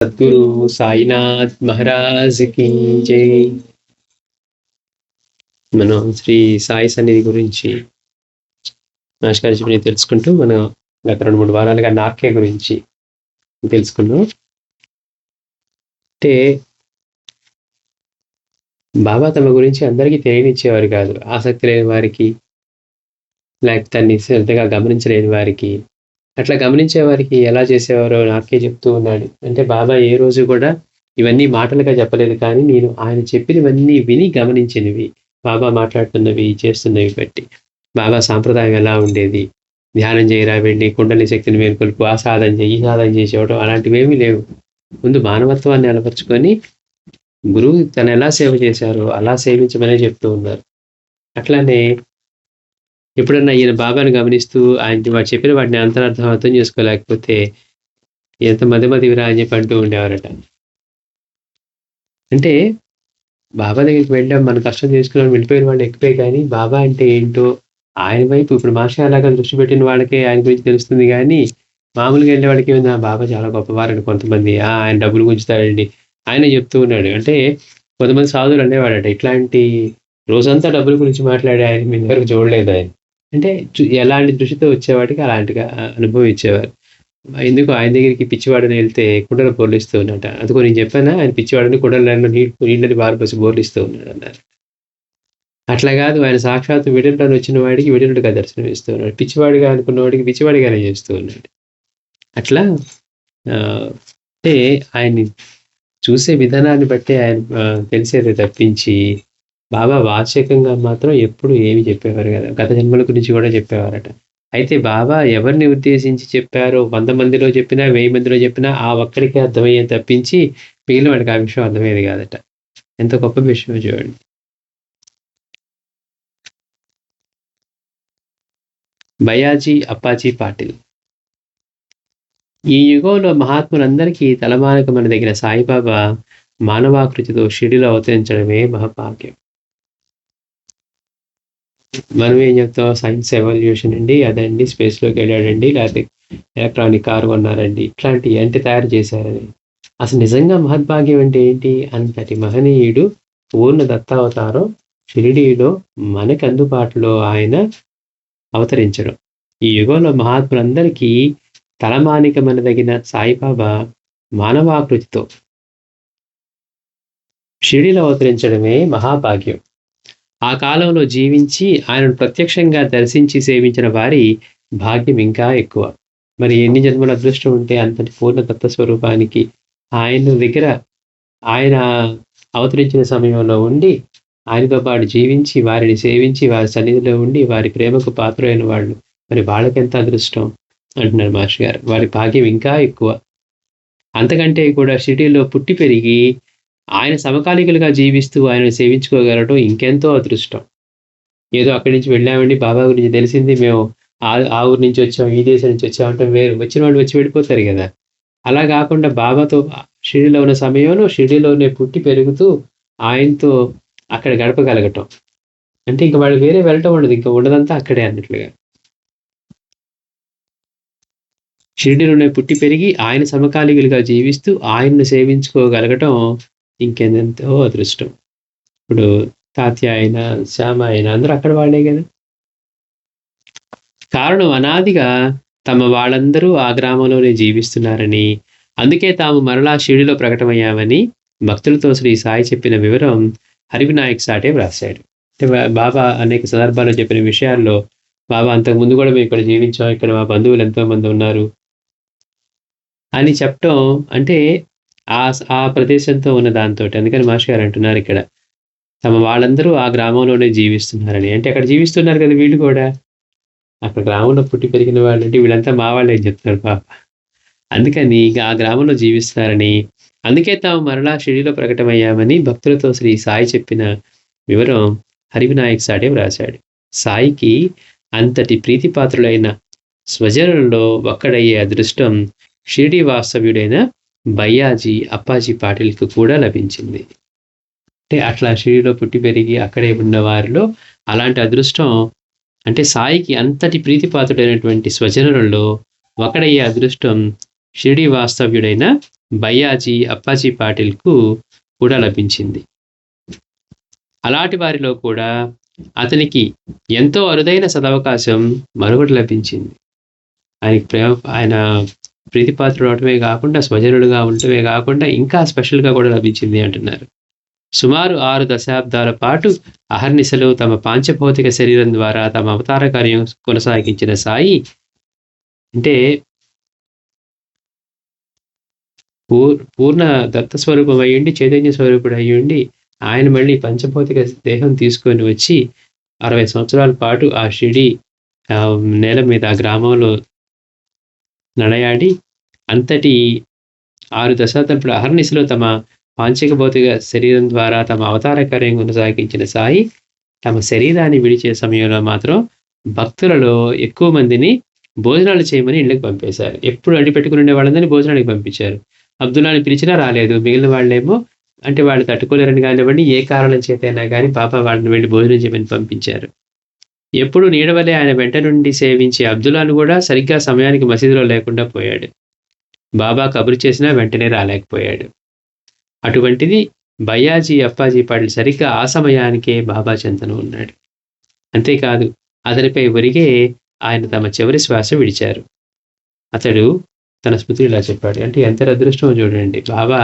సద్గురు సాయినాథ్ మహారాజ్ కి జై. మనం శ్రీ సాయి సన్నిధి గురించి నమస్కారం చెప్పి తెలుసుకుంటూ మనం గత 2-3 వారాలుగా నాకే గురించి తెలుసుకున్నాం. అంటే బాబా తమ గురించి అందరికీ తెలియనిచ్చేవారు కాదు. ఆసక్తి లేని వారికి, లేకపోతే దాన్ని శ్రద్ధగా గమనించలేని వారికి, అట్లా గమనించే వారికి ఎలా చేసేవారో నాకే చెప్తూ ఉన్నాడు. అంటే బాబా ఏ రోజు కూడా ఇవన్నీ మాటలుగా చెప్పలేదు, కానీ నేను ఆయన చెప్పినవన్నీ విని గమనించినవి, బాబా మాట్లాడుతున్నవి చేస్తున్నవి బట్టి. బాబా సాంప్రదాయం ఎలా ఉండేది, ధ్యానం చేయరా, వెళ్ళి కుండలి శక్తిని మేల్కొల్పు, ఆ సాధన చేయి, ఈ సాధన చేసేవడం, అలాంటివేమీ లేవు. ముందు మానవత్వాన్ని అలపరుచుకొని గురువు తను ఎలా సేవ చేశారో అలా సేవించమనే చెప్తూ ఉన్నారు. అట్లానే ఎప్పుడన్నా ఈయన బాబాను గమనిస్తూ ఆయన వాడు చెప్పిన వాటిని అంతరార్థం అర్థం చేసుకోలేకపోతే ఎంత మదివిరా అని చెప్పి అంటూ ఉండేవారట. అంటే బాబా దగ్గరికి వెళ్ళాం, మన కష్టం చేసుకున్నాం, వెళ్ళిపోయిన వాళ్ళు ఎక్కువే, కానీ బాబా అంటే ఏంటో ఆయన వైపు ఇప్పుడు మాస్టర్ అలాగా దృష్టి పెట్టిన వాళ్ళకే ఆయన గురించి తెలుస్తుంది, కానీ మామూలుగా వెళ్ళే వాళ్ళకి ఏమైనా బాబా చాలా గొప్పవారని కొంతమంది ఆయన డబ్బులు గుంచుతారండి ఆయన చెప్తూ ఉన్నాడు. అంటే కొంతమంది సాధువులు అనేవాడట, ఇట్లాంటి రోజంతా డబ్బుల గురించి మాట్లాడే ఆయన మీ దగ్గరకు చూడలేదు ఆయన. అంటే ఎలాంటి దృష్టితో వచ్చేవాడికి అలాంటిగా అనుభవం ఇచ్చేవారు. ఎందుకు ఆయన దగ్గరికి పిచ్చివాడని వెళ్తే కుండలు బోర్లిస్తూ ఉన్నట. అందుకో నేను చెప్పానా, ఆయన పిచ్చివాడని కుండలను నీళ్ళని బారిపోసి బోర్లిస్తూ ఉన్నాడు అన్నారు. అట్లా కాదు, ఆయన సాక్షాత్తు విడుదలను వచ్చిన వాడికి విడుదలుగా దర్శనం ఇస్తూ ఉన్నాడు, పిచ్చివాడిగా అనుకున్న వాడికి పిచ్చివాడిగానే చేస్తూ ఉన్నాడు. అట్లా అంటే ఆయన్ని చూసే విధానాన్ని బట్టి ఆయన తెలిసేది తప్పించి బాబా వాచకంగా మాత్రం ఎప్పుడు ఏమి చెప్పేవారు కదా. గత జన్మల గురించి కూడా చెప్పేవారట. అయితే బాబా ఎవరిని ఉద్దేశించి చెప్పారో 100 మందిలో చెప్పినా 1000 మందిలో చెప్పినా ఆ ఒక్కడికే అర్థమయ్యే తప్పించి మిగిలిన వాడికి ఆ విషయం అర్థమయ్యేది కాదట. ఎంత గొప్ప విషయం చూడండి. బయాజీ అప్పాజీ పాటిల్. ఈ యుగంలో మహాత్ములందరికీ తలమానికమన దగ్గర సాయిబాబా మానవాకృతితో షిరిడిలో అవతరించడమే మహాభాగ్యం. మనం ఏం చెప్తాం, సైన్స్ ఎవల్యూషన్ అండి, అదండి, స్పేస్లోకి వెళ్ళాడండి, లేకపోతే ఎలక్ట్రానిక్ కారు కొన్నారండి, ఇట్లాంటివి అంటే తయారు చేశారని. అసలు నిజంగా మహద్భాగ్యం అంటే ఏంటి? అంతటి మహనీయుడు పూర్ణ దత్తావతారం షిరిడీలో మనకు అందుబాటులో ఆయన అవతరించడం. ఈ యుగంలో మహాత్ములందరికీ తలమానికమనదగిన సాయిబాబా మానవాకృతితో షిరిడీలో అవతరించడమే మహాభాగ్యం. ఆ కాలంలో జీవించి ఆయనను ప్రత్యక్షంగా దర్శించి సేవించిన వారి భాగ్యం ఇంకా ఎక్కువ. మరి ఎన్ని జన్మల అదృష్టం ఉంటే అంతటి పూర్ణ తత్వస్వరూపానికి ఆయన దగ్గర ఆయన అవతరించిన సమయంలో ఉండి ఆయనతో పాటు జీవించి వారిని సేవించి వారి సన్నిధిలో ఉండి వారి ప్రేమకు పాత్రైన వాళ్ళు, మరి వాళ్ళకెంత అదృష్టం అంటున్నారు మాస్టర్ గారు. వారి భాగ్యం ఇంకా ఎక్కువ. అంతకంటే కూడా షిరిడీలో పుట్టి పెరిగి ఆయన సమకాలీకులుగా జీవిస్తూ ఆయన సేవించుకోగలగడం ఇంకెంతో అదృష్టం. ఏదో అక్కడి నుంచి వెళ్ళామండి, బాబా గురించి తెలిసింది, మేము ఆ ఊరు నుంచి వచ్చాం, ఈ దేశం నుంచి వచ్చామంటే వేరు, వచ్చిన వాళ్ళు వచ్చి వెళ్ళిపోతారు కదా. అలా కాకుండా బాబాతో షిరిడీలో ఉన్న సమయంలో షిరిడీలోనే పుట్టి పెరుగుతూ ఆయనతో అక్కడ గడపగలగటం అంటే ఇంక వాళ్ళు వేరే వెళ్ళటం ఉండదు, ఇంకా ఉండదంతా అక్కడే అన్నట్లుగా. షిరిడీలోనే పుట్టి పెరిగి ఆయన సమకాలీకులుగా జీవిస్తూ ఆయన్ను సేవించుకోగలగటం ఇంకెంతో అదృష్టం. ఇప్పుడు తాత్య అయినా శ్యామ అయినా అందరూ అక్కడ వాళ్ళే కదా. కారణం అనాదిగా తమ వాళ్ళందరూ ఆ గ్రామంలోనే జీవిస్తున్నారని, అందుకే తాము మరలా షిరిడీలో ప్రకటమయ్యామని భక్తులతో శ్రీ సాయి చెప్పిన వివరం హరివినాయక్ సాటే వ్రాశాడు. అంటే బాబా అనేక సందర్భాల్లో చెప్పిన విషయాల్లో బాబా అంతకుముందు కూడా మేము ఇక్కడ జీవించాం, ఇక్కడ మా బంధువులు ఎంతోమంది ఉన్నారు అని చెప్పటం, అంటే ఆ ప్రదేశంతో ఉన్న దాంతో. అందుకని మాస్టర్ గారు అంటున్నారు ఇక్కడ తమ వాళ్ళందరూ ఆ గ్రామంలోనే జీవిస్తున్నారని. అంటే అక్కడ జీవిస్తున్నారు కదా వీళ్ళు కూడా, అక్కడ గ్రామంలో పుట్టి పెరిగిన వాళ్ళు, అంటే వీళ్ళంతా మా వాళ్ళే చెప్తున్నారు పాప. అందుకని ఆ గ్రామంలో జీవిస్తున్నారని, అందుకే తాము మరలా షిరిడీలో ప్రకటమయ్యామని భక్తులతో శ్రీ సాయి చెప్పిన వివరం హరివినాయక్ సాటే వ్రాశాడు. సాయికి అంతటి ప్రీతిపాత్రులైన స్వజనులలో ఒక్కడయ్యే అదృష్టం షిరిడీ వాస్తవ్యుడైన బయ్యాజీ అప్పాజీ పాటిల్కు కూడా లభించింది. అంటే అట్లా షిరిడీలో పుట్టి పెరిగి అక్కడే ఉన్న వారిలో అలాంటి అదృష్టం, అంటే సాయికి అంతటి ప్రీతిపాత్రుడైనటువంటి స్వజనులలో ఒకడయ్యే అదృష్టం షిరిడీ వాస్తవ్యుడైన బయ్యాజీ, అప్పాజీ పాటిల్‌కు కూడా లభించింది. అలాంటి వారిలో కూడా అతనికి ఎంతో అరుదైన సదవకాశం మరొకటి లభించింది. ఆయన ప్రీతిపాత్రుడు అవటమే కాకుండా, స్వజనుడుగా ఉండటమే కాకుండా ఇంకా స్పెషల్‌గా కూడా లభించింది అంటున్నారు. సుమారు 6 దశాబ్దాల పాటు అహర్నిశలు తమ పాంచభౌతిక శరీరం ద్వారా తమ అవతార కార్యం కొనసాగించిన సాయి అంటే పూర్ణ దత్త స్వరూపం అయ్యుండి, చైతన్య స్వరూపుడు అయ్యుండి, ఆయన మళ్ళీ పంచభౌతిక దేహం తీసుకొని వచ్చి 60 సంవత్సరాల పాటు ఆ షిరిడి నేల మీద ఆ గ్రామంలో నడయాడి అంతటి 6 దశాబ్దాలు అహర్నిశలో తమ పాంచిక భౌతిక శరీరం ద్వారా తమ అవతార కార్యం కొనసాగించిన సాయి తమ శరీరాన్ని విడిచే సమయంలో మాత్రం భక్తులలో ఎక్కువ మందిని భోజనాలు చేయమని ఇళ్ళకి పంపేశారు. ఎప్పుడు అడిపెట్టుకుని ఉండే వాళ్ళందరినీ భోజనానికి పంపించారు. అబ్దుల్లాని పిలిచినా రాలేదు. మిగిలిన వాళ్ళేమో అంటే వాళ్ళు తట్టుకోలేరని కానివ్వండి, ఏ కారణం చేతైనా కానీ పాప వాళ్ళని వెళ్ళి భోజనం చేయమని పంపించారు. ఎప్పుడు నీడవలే ఆయన వెంట నుండి సేవించే అబ్దుల్లాను కూడా సరిగ్గా సమయానికి మసీదులో లేకుండా పోయాడు. బాబా కబురు చేసినా వెంటనే రాలేకపోయాడు. అటువంటిది బయ్యాజీ, అప్పాజీ పాటిల్ సరిగ్గా ఆ సమయానికే బాబా చెంతన ఉన్నాడు. అంతేకాదు అతనిపై ఒరిగే ఆయన తమ చివరి శ్వాస విడిచారు. అతడు తన స్మృతి ఇలా చెప్పాడు. అంటే ఎంత అదృష్టమో చూడండి. బాబా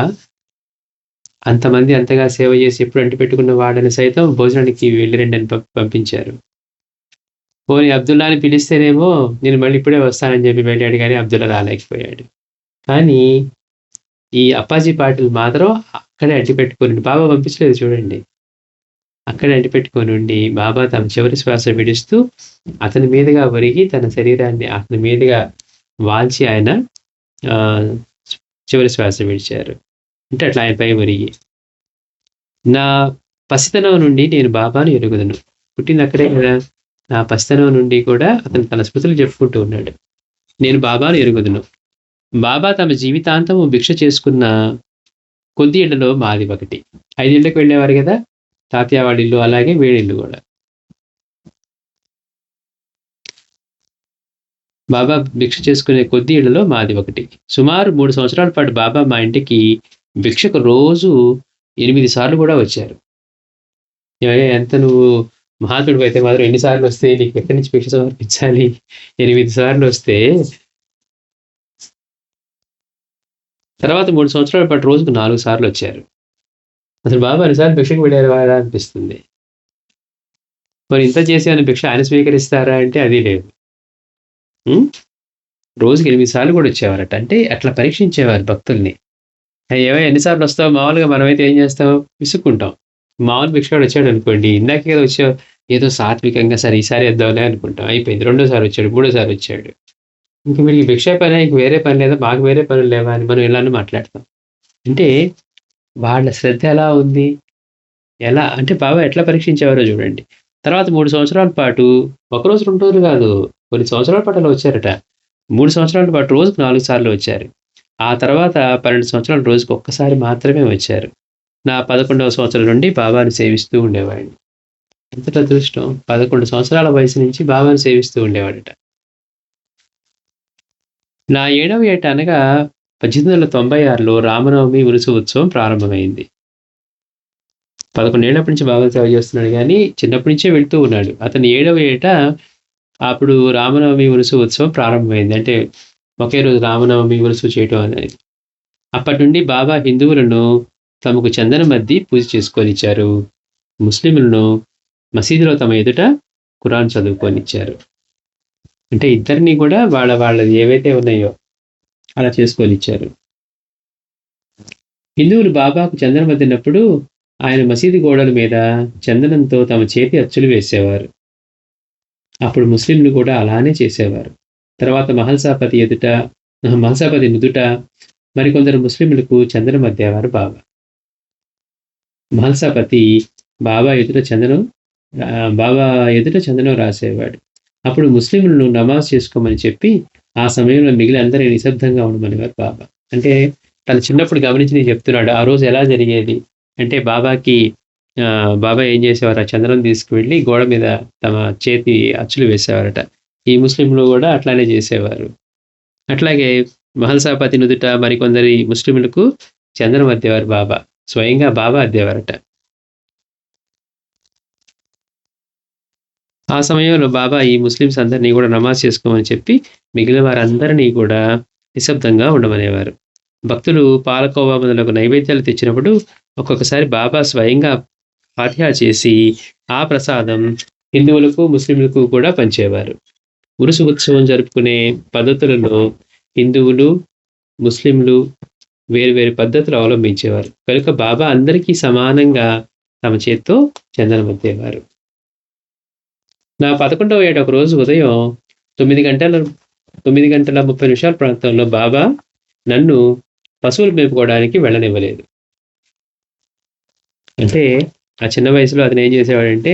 అంతమంది అంతగా సేవ చేసి ఎప్పుడు అంటి పెట్టుకున్న వాడని సైతం భోజనానికి వెళ్ళి రండి అని పంపించారు. పోనీ అబ్దుల్లాని పిలిస్తేనేమో నేను మళ్ళీ ఇప్పుడే వస్తానని చెప్పి వెళ్ళాడు, కానీ అబ్దుల్లా రాలేకపోయాడు. కానీ ఈ అప్పాజీ పాటిల్ మాత్రం అక్కడే అడ్డుపెట్టుకొని బాబా పంపించలేదు చూడండి. అక్కడే అడ్డుపెట్టుకొని ఉండి బాబా తమ చివరి శ్వాస విడుస్తూ అతని మీదుగా ఒరిగి తన శరీరాన్ని అతని మీదుగా వాల్చి ఆయన చివరి శ్వాస విడిచారు. అంటే అట్లా ఆయనపై ఒరిగి, నా పసితనం నుండి నేను బాబాను ఎరుగుదను. పుట్టింది అక్కడే కదా. నా పసితనం నుండి కూడా అతను తన స్మృతులు చెప్పుకుంటూ ఉన్నాడు. నేను బాబాను ఎరుగుదును. బాబా తమ జీవితాంతము భిక్ష చేసుకున్న కొద్ది ఇళ్లలో మాది ఒకటి. 5 ఇళ్ళకి వెళ్ళేవారు కదా, తాతయ్య వాళ్ళ ఇల్లు, అలాగే వీడిల్లు కూడా. బాబా భిక్ష చేసుకునే కొద్ది ఇళ్లలో మాది ఒకటి. సుమారు 3 సంవత్సరాల పాటు బాబా మా ఇంటికి భిక్షకు రోజు 8 సార్లు కూడా వచ్చారు. ఎంత నువ్వు మహాత్ముడు అయితే మాత్రం ఎన్నిసార్లు వస్తే నీకు ఎక్కడి నుంచి భిక్ష సమర్పించాలి? 8 సార్లు వస్తే తర్వాత 3 సంవత్సరాల పాటు రోజుకు 4 సార్లు వచ్చారు. అసలు బాబా ఎన్నిసార్లు భిక్షకు వెళ్ళారు వారా అనిపిస్తుంది. మరి ఇంత చేసి ఆయన భిక్ష ఆయన స్వీకరిస్తారా అంటే అది లేదు. రోజుకి 8 సార్లు కూడా వచ్చేవారట. అంటే అట్లా పరీక్షించేవారు భక్తుల్ని. ఏవో ఎన్నిసార్లు వస్తావు? మామూలుగా మనమైతే ఏం చేస్తాం, విసుక్కుంటాం. మామూలు భిక్షగాడు వచ్చాడు అనుకోండి, ఇందాకే కదా వచ్చావు, ఏదో సాత్వికంగా సరే ఈసారి వద్దాంలే అనుకుంటాం. అయిపోయింది. 2సారి వచ్చాడు, 3సారి వచ్చాడు. ఇంక వీడికి భిక్ష పని, ఇంక వేరే పని లేదా, మాకు వేరే పనులు లేవా అని మనం ఇలానే మాట్లాడతాం. అంటే వాళ్ళ శ్రద్ధ ఎలా ఉంది, ఎలా అంటే బాబా ఎట్లా పరీక్షించేవారో చూడండి. తర్వాత 3 సంవత్సరాల పాటు ఒకరోజు 2 రోజులు కాదు, కొన్ని సంవత్సరాల పాటు అలా వచ్చారట. 3 సంవత్సరాల పాటు రోజుకు 4 సార్లు వచ్చారు. ఆ తర్వాత 12 సంవత్సరాలు రోజుకు ఒక్కసారి మాత్రమే వచ్చారు. నా 11వ సంవత్సరం నుండి బాబాను సేవిస్తూ ఉండేవాడిని. ఎంతటి అదృష్టం! 11 సంవత్సరాల వయసు నుంచి బాబాను సేవిస్తూ ఉండేవాడట. నా 7వ ఏట అనగా 1896లో రామనవమి ఉరుసు ఉత్సవం ప్రారంభమైంది. 11 ఏళ్లప్పటి నుంచి బాబా సేవ చేస్తున్నాడు, కానీ చిన్నప్పటి నుంచే వెళ్తూ ఉన్నాడు. అతను 7వ ఏట అప్పుడు రామనవమి ఉరుసు ఉత్సవం ప్రారంభమైంది. అంటే ఒకే రోజు రామనవమి ఉరుసు చేయటం అనేది. అప్పటి నుండి బాబా హిందువులను తమకు చందనం అద్ది పూజ చేసుకొనిచ్చారు. ముస్లింలను మసీదులో తమ ఎదుట ఖురాన్ చదువుకొనిచ్చారు. అంటే ఇద్దరిని కూడా వాళ్ళది ఏవైతే ఉన్నాయో అలా చేసుకొనిచ్చారు. హిందువులు బాబాకు చందనం అద్దినప్పుడు ఆయన మసీదు గోడల మీద చందనంతో తమ చేతి అచ్చులు వేసేవారు. అప్పుడు ముస్లింలు కూడా అలానే చేసేవారు. తర్వాత మహల్సాపతి నుదుట మరికొందరు ముస్లింలకు చందనం అద్దేవారు బాబా. మహల్సాపతి బాబా ఎదుట చందనం రాసేవాడు. అప్పుడు ముస్లింలను నమాజ్ చేసుకోమని చెప్పి ఆ సమయంలో మిగిలిన అందరినీ నిశ్శబ్దంగా ఉండమనేవారు బాబా. అంటే తను చిన్నప్పుడు గమనించి చెప్తున్నాడు. ఆ రోజు ఎలా జరిగేది అంటే బాబా ఏం చేసేవారు, ఆ చందనం తీసుకువెళ్ళి గోడ మీద తమ చేతి అచ్చులు వేసేవారట. ఈ ముస్లింలు కూడా అట్లానే చేసేవారు. అట్లాగే మహల్సాపతి నుదుట మరికొందరి ముస్లింలకు చందనం అద్దేవారు బాబా. స్వయంగా బాబా అద్దేవారట. ఆ సమయంలో బాబా ఈ ముస్లిమ్స్ అందరినీ కూడా నమాజ్ చేసుకోమని చెప్పి మిగిలిన వారందరినీ కూడా నిశ్శబ్దంగా ఉండమనేవారు. భక్తులు పాలకోవా మొదలగు నైవేద్యాలు తెచ్చినప్పుడు ఒక్కొక్కసారి బాబా స్వయంగా ఫాతిహా చేసి ఆ ప్రసాదం హిందువులకు ముస్లింలకు కూడా పంచేవారు. ఉరుసు ఉత్సవం జరుపుకునే పద్ధతులలో హిందువులు ముస్లింలు వేరు పద్ధతులు అవలంబించేవారు. కనుక బాబా అందరికీ సమానంగా తమ చేత్తో చందనం అద్దేవారు. నా 11వ ఏట ఒక రోజు ఉదయం 9:30 ప్రాంతంలో బాబా నన్ను పశువులు మేపుకోవడానికి వెళ్ళనివ్వలేదు. అంటే ఆ చిన్న వయసులో అతను ఏం చేసేవాడంటే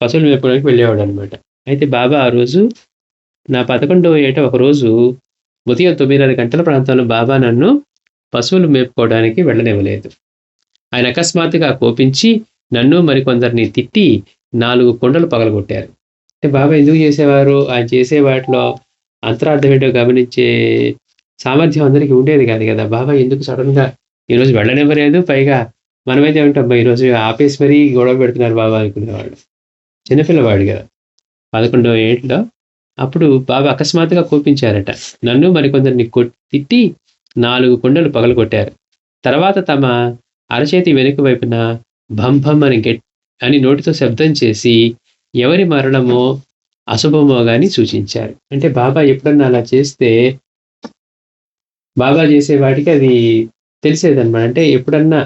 పశువులు మేపుకోవడానికి వెళ్ళేవాడు అనమాట. అయితే బాబా ఆ రోజు నా 11వ ఏట ఒక రోజు ఉదయం 9:30 గంటల ప్రాంతంలో బాబా నన్ను పశువులు మేపుకోవడానికి వెళ్ళనివ్వలేదు. ఆయన అకస్మాత్తుగా కోపించి నన్ను మరికొందరిని తిట్టి 4 కుండలు పగలగొట్టారు. అంటే బాబా ఎందుకు చేసేవారు? ఆయన చేసే వాటిలో అంతరార్థం ఏంటో గమనించే సామర్థ్యం అందరికీ ఉండేది కాదు కదా. బాబా ఎందుకు సడన్గా ఈరోజు వెళ్ళనివ్వలేదు, పైగా మనమైతే ఉంటాం ఈరోజు ఆపేసి మరీ గొడవ పెడుతున్నారు బాబా అనుకునేవాడు. చిన్నపిల్లవాడు కదా 11వ ఏట్లో. అప్పుడు బాబా అకస్మాత్తుగా కోపించారట. నన్ను మరికొందరిని తిట్టి 4 కుండలు పగలగొట్టారు. తర్వాత తమ అరచేతి వెనుక వైపున భం అని నోటితో శబ్దం చేసి ఎవరి మరణమో అశుభమో గాని సూచించారు. అంటే బాబా ఎప్పుడన్నా అలా చేస్తే బాబా చేసే వాటికి అది తెలిసేదన్నమాట. అంటే ఎప్పుడన్నా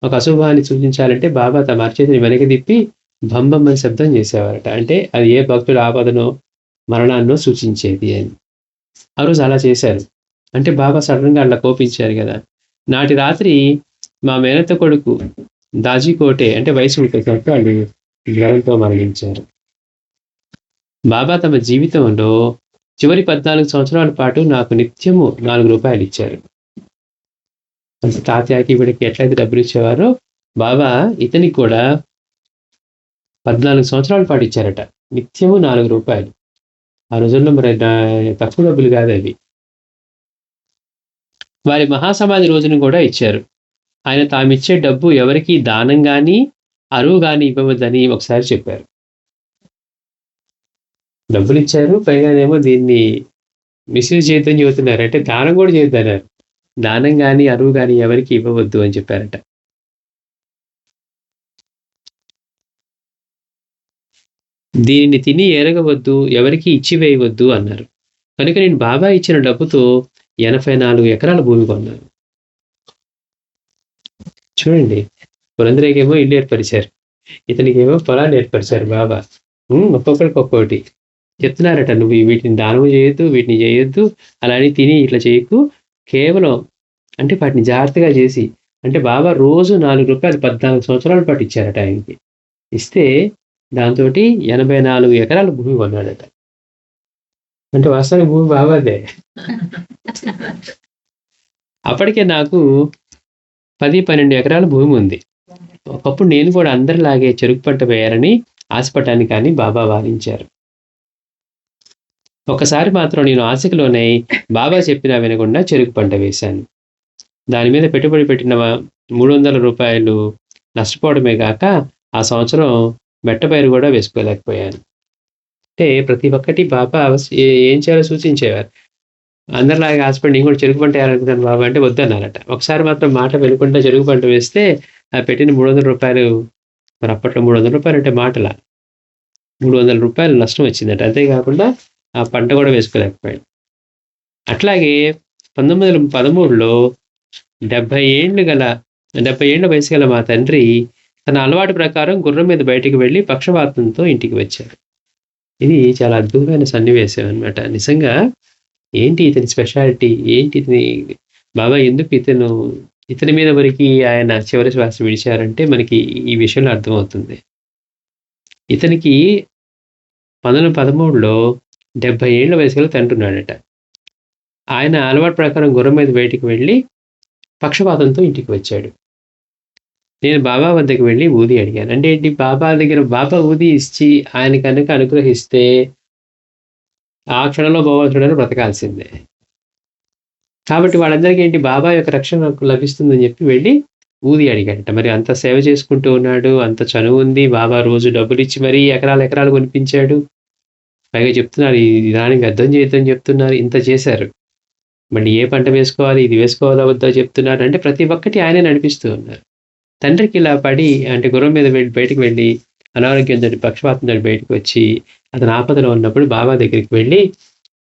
ఒక అశుభాన్ని సూచించాలంటే బాబా తమ అరచేతిని వెనక్కి తిప్పి భం అని శబ్దం చేసేవారట. అంటే అది ఏ భక్తుడు ఆపదనో మరణాన్నో సూచించేది అని. ఆ రోజు అలా చేశారు. అంటే బాబా సడన్గా అలా కోపించారు కదా. నాటి రాత్రి మా మేనత్త కొడుకు దాజీకోటే అంటే వయసు 30 సంవత్సరాలు జ్వరంతో మరణించారు. బాబా తమ జీవితంలో చివరి 14 సంవత్సరాల పాటు నాకు నిత్యము 4 రూపాయలు ఇచ్చారు. అంటే తాతయ్యకి వీడికి ఎట్లయితే డబ్బులు ఇచ్చేవారో బాబా ఇతనికి కూడా 14 సంవత్సరాల పాటు ఇచ్చారట. నిత్యము 4 రూపాయలు. ఆ రోజుల్లో మరి తక్కువ డబ్బులు కాదు అవి. వారి మహాసమాధి రోజును కూడా ఇచ్చారు. ఆయన తామిచ్చే డబ్బు ఎవరికి దానం గాని అరువు గాని ఇవ్వవద్దని ఒకసారి చెప్పారు. డబ్బులు ఇచ్చారు, పైగానేమో దీన్ని మిస్యూజ్ చేయొద్దని చెబుతున్నారు. అంటే దానం కూడా చేయొద్దన్నారు. దానం గాని అరువు గాని ఎవరికి ఇవ్వవద్దు అని చెప్పారట. దీనిని తిని ఎరగవద్దు, ఎవరికి ఇచ్చివేయవద్దు అన్నారు. కనుక నేను బాబా ఇచ్చిన డబ్బుతో 84 ఎకరాల భూమి కొన్నాను. చూడండి, పురందరేకేమో ఇల్లు ఏర్పరిచారు, ఇతనికేమో పొలాన్ని ఏర్పరిచారు బాబా. ఒక్కొక్కరికి ఒక్కొక్కటి చెప్తున్నారట. నువ్వు వీటిని దానం చేయొద్దు, వీటిని చేయొద్దు, అలానే తిని ఇట్లా చేయకు, కేవలం అంటే వాటిని జాగ్రత్తగా చేసి. అంటే బాబా రోజు 4 రూపాయలు 14 సంవత్సరాల పాటు ఇచ్చారట ఆయనకి. ఇస్తే దాంతో 84 ఎకరాల భూమి కొన్నాడట. అంటే వాస్తవానికి భూమి బాబాదే. అప్పటికే నాకు 10-12 ఎకరాల భూమి ఉంది. ఒకప్పుడు నేను కూడా అందరిలాగే చెరుకు పంట వేయాలని ఆశపడ్డాను, కానీ బాబా వారించారు. ఒకసారి మాత్రం నేను ఆశకులోనై బాబా చెప్పినా వినకుండా చెరుకు పంట వేశాను. దాని మీద పెట్టుబడి పెట్టిన 300 రూపాయలు నష్టపోవడమే కాక ఆ సంవత్సరం మెట్టపైరు కూడా వేసుకోలేకపోయాను. అంటే ప్రతి ఒక్కటి బాబా ఏం చేయాలో సూచించేవారు. అందరిలాగా ఆశపడి నేను కూడా చెరుకు పంట వేయాలనుకుంటాను బాబా అంటే వద్దన్నారట. ఒకసారి మాత్రం మాట వినకుండా చెరుకు పంట వేస్తే ఆ పెట్టిన 300 రూపాయలు, మరి అప్పట్లో 300 రూపాయలు అంటే మాటలా, 300 రూపాయలు నష్టం వచ్చిందట. అంతేకాకుండా ఆ పంట కూడా వేసుకోలేకపోయాడు. అట్లాగే 1913లో 70 ఏళ్ల వయసు గల మా తండ్రి తన అలవాటు ప్రకారం గుర్రం మీద బయటికి వెళ్ళి పక్షవాతంతో ఇంటికి వచ్చారు. ఇది చాలా అద్భుతమైన సన్నివేశం అనమాట. నిజంగా ఏంటి ఇతని స్పెషాలిటీ, ఏంటి ఇతని బాబా ఎందుకు ఇతని మీద వరకు ఆయన చివరి శ్వాస విడిచారంటే మనకి ఈ విషయంలో అర్థమవుతుంది. ఇతనికి 1913లో 70 ఏళ్ల వయసు గల తండ్రి ఉన్నాడట. ఆయన అలవాటు ప్రకారం గుర్రం మీద బయటికి వెళ్ళి పక్షపాతంతో ఇంటికి వచ్చాడు. నేను బాబా వద్దకు వెళ్ళి ఊది అడిగాను. అంటే ఏంటి, బాబా ఊది ఇచ్చి ఆయన కనుక అనుగ్రహిస్తే ఆ క్షణంలో భగవంతుడని బ్రతకాల్సిందే. కాబట్టి వాళ్ళందరికీ ఏంటి బాబా యొక్క రక్షణ నాకు లభిస్తుందని చెప్పి వెళ్ళి ఊది అడిగాడట. మరి అంత సేవ చేసుకుంటూ ఉన్నాడు, అంత చనువు ఉంది. బాబా రోజు డబ్బులిచ్చి మరీ ఎకరాలు ఎకరాలు కొనిపించాడు. పైగా చెప్తున్నారు ఈ దానికి వ్యర్థం చేయొద్దని చెప్తున్నారు. ఇంత చేశారు. మళ్ళీ ఏ పంట వేసుకోవాలి, ఇది వేసుకోవాలా వద్దా చెప్తున్నారు. అంటే ప్రతి ఒక్కటి ఆయనే నడిపిస్తూ ఉన్నారు. తండ్రికి ఇలా పడి అంటే గుర్రం మీద వెళ్ళి బయటికి వెళ్ళి అనారోగ్యంతో పక్షపాతంతో బయటకు వచ్చి అతను ఆపదలో ఉన్నప్పుడు బాబా దగ్గరికి వెళ్ళి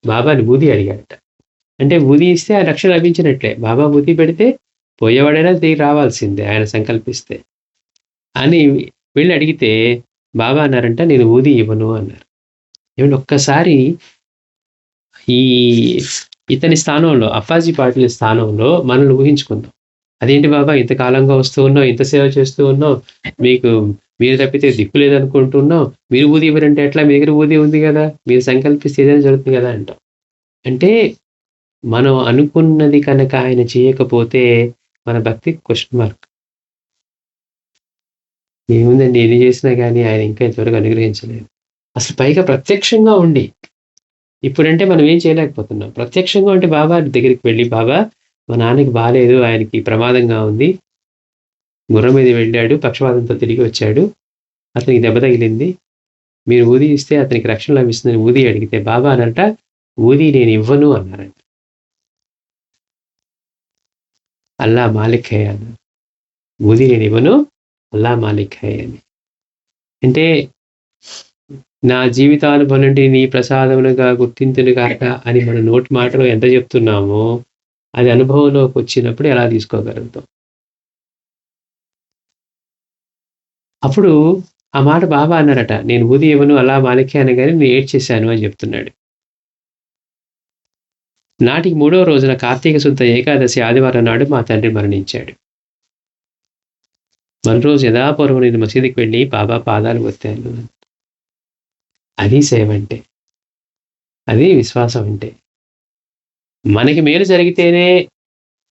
బాబాని ఊది అడిగాడట. అంటే ఊది ఇస్తే ఆ రక్షణ లభించినట్లే. బాబా ఊది పెడితే పోయేవాడైనా తిరిగి రావాల్సిందే ఆయన సంకల్పిస్తే అని వెళ్ళి అడిగితే బాబా అన్నారంట నేను ఊది ఇవ్వను అన్నారు. ఏమంటే ఒక్కసారి ఈ ఇతని స్థానంలో అప్పాజీ పాటిల్ స్థానంలో మనల్ని ఊహించుకుందాం. అదేంటి బాబా ఇంతకాలంగా వస్తూ ఉన్నావు, ఇంత సేవ చేస్తూ ఉన్నావు, మీకు మీరు తప్పితే దిక్కు లేదనుకుంటున్నావు, మీరు ఊది ఇవ్వరంటే ఎట్లా, మీ దగ్గర ఊది ఉంది కదా, మీరు సంకల్పిస్తే ఏదైనా జరుగుతుంది కదా అంటాం. అంటే మనం అనుకున్నది కనుక ఆయన చేయకపోతే మన భక్తి క్వశ్చన్ మార్క్. ఏముందండి ఎన్ని చేసినా కానీ ఆయన ఇంకా ఇంతవరకు అనుగ్రహించలేదు. అసలు పైగా ప్రత్యక్షంగా ఉండి ఇప్పుడంటే మనం ఏం చేయలేకపోతున్నాం. ప్రత్యక్షంగా ఉంటే బాబా దగ్గరికి వెళ్ళి బాబా మా నాన్నకి బాగాలేదు, ఆయనకి ప్రమాదంగా ఉంది, గుర్రం మీద వెళ్ళాడు, పక్షవాతంతో తిరిగి వచ్చాడు, అతనికి దెబ్బ తగిలింది, మీరు ఊది ఇస్తే అతనికి రక్షణ లభిస్తుందని ఊది అడిగితే బాబా అనంట ఊది నేను ఇవ్వను అన్నారంట. అల్లా మాలిక్ హై అన్నారు. ఊది నేను ఇవ్వను, అల్లా మాలిక్ హై అని. అంటే నా జీవితానుభవం నుండి నీ ప్రసాదములుగా గుర్తింతును కాక అని మన నోటి మాటలో ఎంత చెప్తున్నామో అది అనుభవంలోకి వచ్చినప్పుడు ఎలా తీసుకోగలుగుతాం. అప్పుడు ఆ మాట బాబా అన్నారట, నేను ఊది ఇవ్వను అలా మాలికే అనగానే నేను ఏడ్చేశాను అని చెప్తున్నాడు. నాటికి 3వ రోజున కార్తీక శుద్ధ ఏకాదశి ఆదివారం నాడు మా తండ్రి మరణించాడు. మరోజు యథాపూర్వం నేను మసీదుకి వెళ్ళి బాబా పాదాలు ఒత్తాను. అది సేవ అంటే, అది విశ్వాసం అంటే. మనకి మేలు జరిగితేనే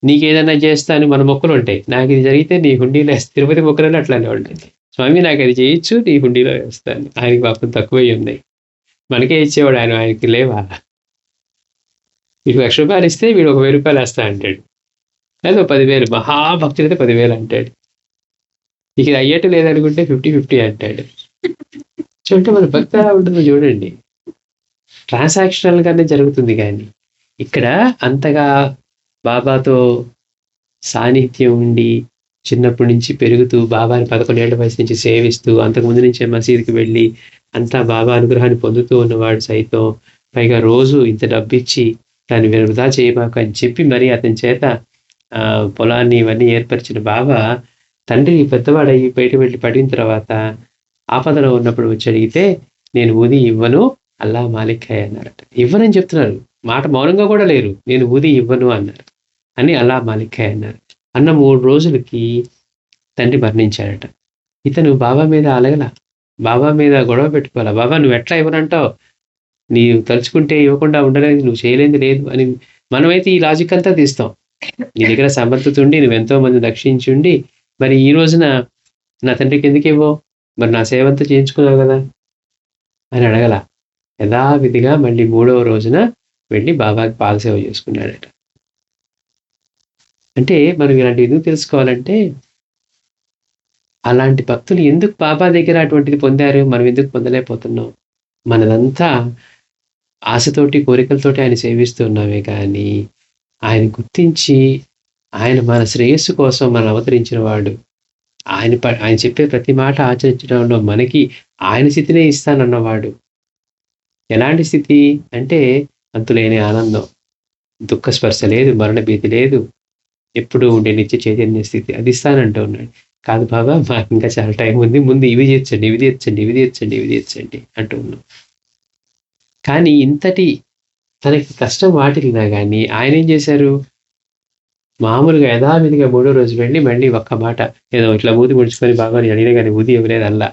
నీకేదన్నా చేస్తాను మన మొక్కలు ఉంటాయి. నాకు ఇది జరిగితే నీ హుండీలో వేస్తాను. తిరుపతి మొక్కలలో అట్లానే ఉంటాయి. స్వామి నాకు అది చేయొచ్చు, నీ హుండీలో వేస్తాను. ఆయనకి పాపం తక్కువై ఉన్నాయి, మనకే ఇచ్చేవాడు ఆయన, ఆయనకి లేవా? వీడు ₹1,00,000 ఇస్తే వీడు ఒక ₹1,000 వేస్తా అంటాడు, లేదా 10,000 మహాభక్తులు అయితే 10,000 అంటాడు. ఇక ఇది అయ్యేట్టు లేదనుకుంటే 50-50 అంటాడు. చూడంటే మన భక్తి ఎలా ఉంటుందో చూడండి. ట్రాన్సాక్షనల్ గానే జరుగుతుంది కానీ ఇక్కడ అంతగా బాబాతో సాన్నిధ్యం ఉండి చిన్నప్పటి నుంచి పెరుగుతూ బాబాని 11 ఏళ్ల వయసు నుంచి సేవిస్తూ అంతకుముందు నుంచే మసీదుకి వెళ్ళి అంతా బాబా అనుగ్రహాన్ని పొందుతూ ఉన్నవాడు సైతం పైగా రోజు ఇంత డబ్బిచ్చి దాన్ని వృధా చేయబాకు అని చెప్పి మరి అతని చేత పొలాన్ని ఇవన్నీ ఏర్పరిచిన బాబా తండ్రి పెద్దవాడయ్యి బయట వెళ్ళి పడిన తర్వాత ఆపదలో ఉన్నప్పుడు వచ్చి అడిగితే నేను ఊది ఇవ్వను, అల్లా మాలిక్ హై అన్నారట. ఇవ్వనని చెప్తున్నారు, మాట మౌనంగా కూడా లేరు. నేను ఊది ఇవ్వను అన్నారు అని అల్లా మాలిక్ హై అన్నారు. అన్న 3 రోజులకి తండ్రి మరణించాడట. ఇతను బాబా మీద అలగల, బాబా మీద గొడవ పెట్టుకోవాలా, బాబా నువ్వు ఎట్లా ఇవ్వనంటావు, నీవు తలుచుకుంటే ఇవ్వకుండా ఉండలేదు, నువ్వు చేయలేంది లేదు అని. మనమైతే ఈ లాజిక్ అంతా తీస్తాం. నీ దగ్గర సమర్థత ఉండి నువ్వెంతో మంది రక్షించుండి మరి ఈ రోజున నా తండ్రికి ఎందుకు ఇవ్వవు, మరి నా సేవంతా చేయించుకున్నావు కదా అని అడగల. యథావిధిగా మళ్ళీ 3వ రోజున వెళ్ళి బాబాకి పాదసేవ చేసుకున్నాడట. అంటే మనం ఇలాంటి ఎందుకు తెలుసుకోవాలంటే అలాంటి భక్తులు ఎందుకు బాబా దగ్గర అటువంటిది పొందారు, మనం ఎందుకు పొందలేకపోతున్నాం? మనదంతా ఆశతోటి కోరికలతోటి ఆయన సేవిస్తూ ఉన్నామే కానీ ఆయన గుర్తించి ఆయన మన శ్రేయస్సు కోసం మనం అవతరించిన వాడు, ఆయన చెప్పే ప్రతి మాట ఆచరించడంలో మనకి ఆయన స్థితినే ఇస్తానన్నవాడు. ఎలాంటి స్థితి అంటే అంతులేని ఆనందం, దుఃఖ స్పర్శ లేదు, మరణ భీతి లేదు, ఎప్పుడు ఉండే నిత్య చైతన్య స్థితి, అది ఇస్తానంటూ ఉన్నాడు. కాదు బాబా మాకు ఇంకా చాలా టైం ఉంది, ముందు ఇవి తీర్చండి, ఇవి తీర్చండి, ఇవి తీర్చండి, ఇవి తీర్చండి అంటూ ఉన్నాం. కానీ ఇంతటి తనకి కష్టం వాటిల్లినా కానీ ఆయన ఏం చేశారు, మామూలుగా యథావిధిగా 3వ రోజు వెళ్ళి మళ్ళీ ఒక్క మాట ఏదో ఇట్లా ఊది ముడుచుకొని బాబాని అడిగినా కానీ ఊది ఇవ్వలేదు, అల్లా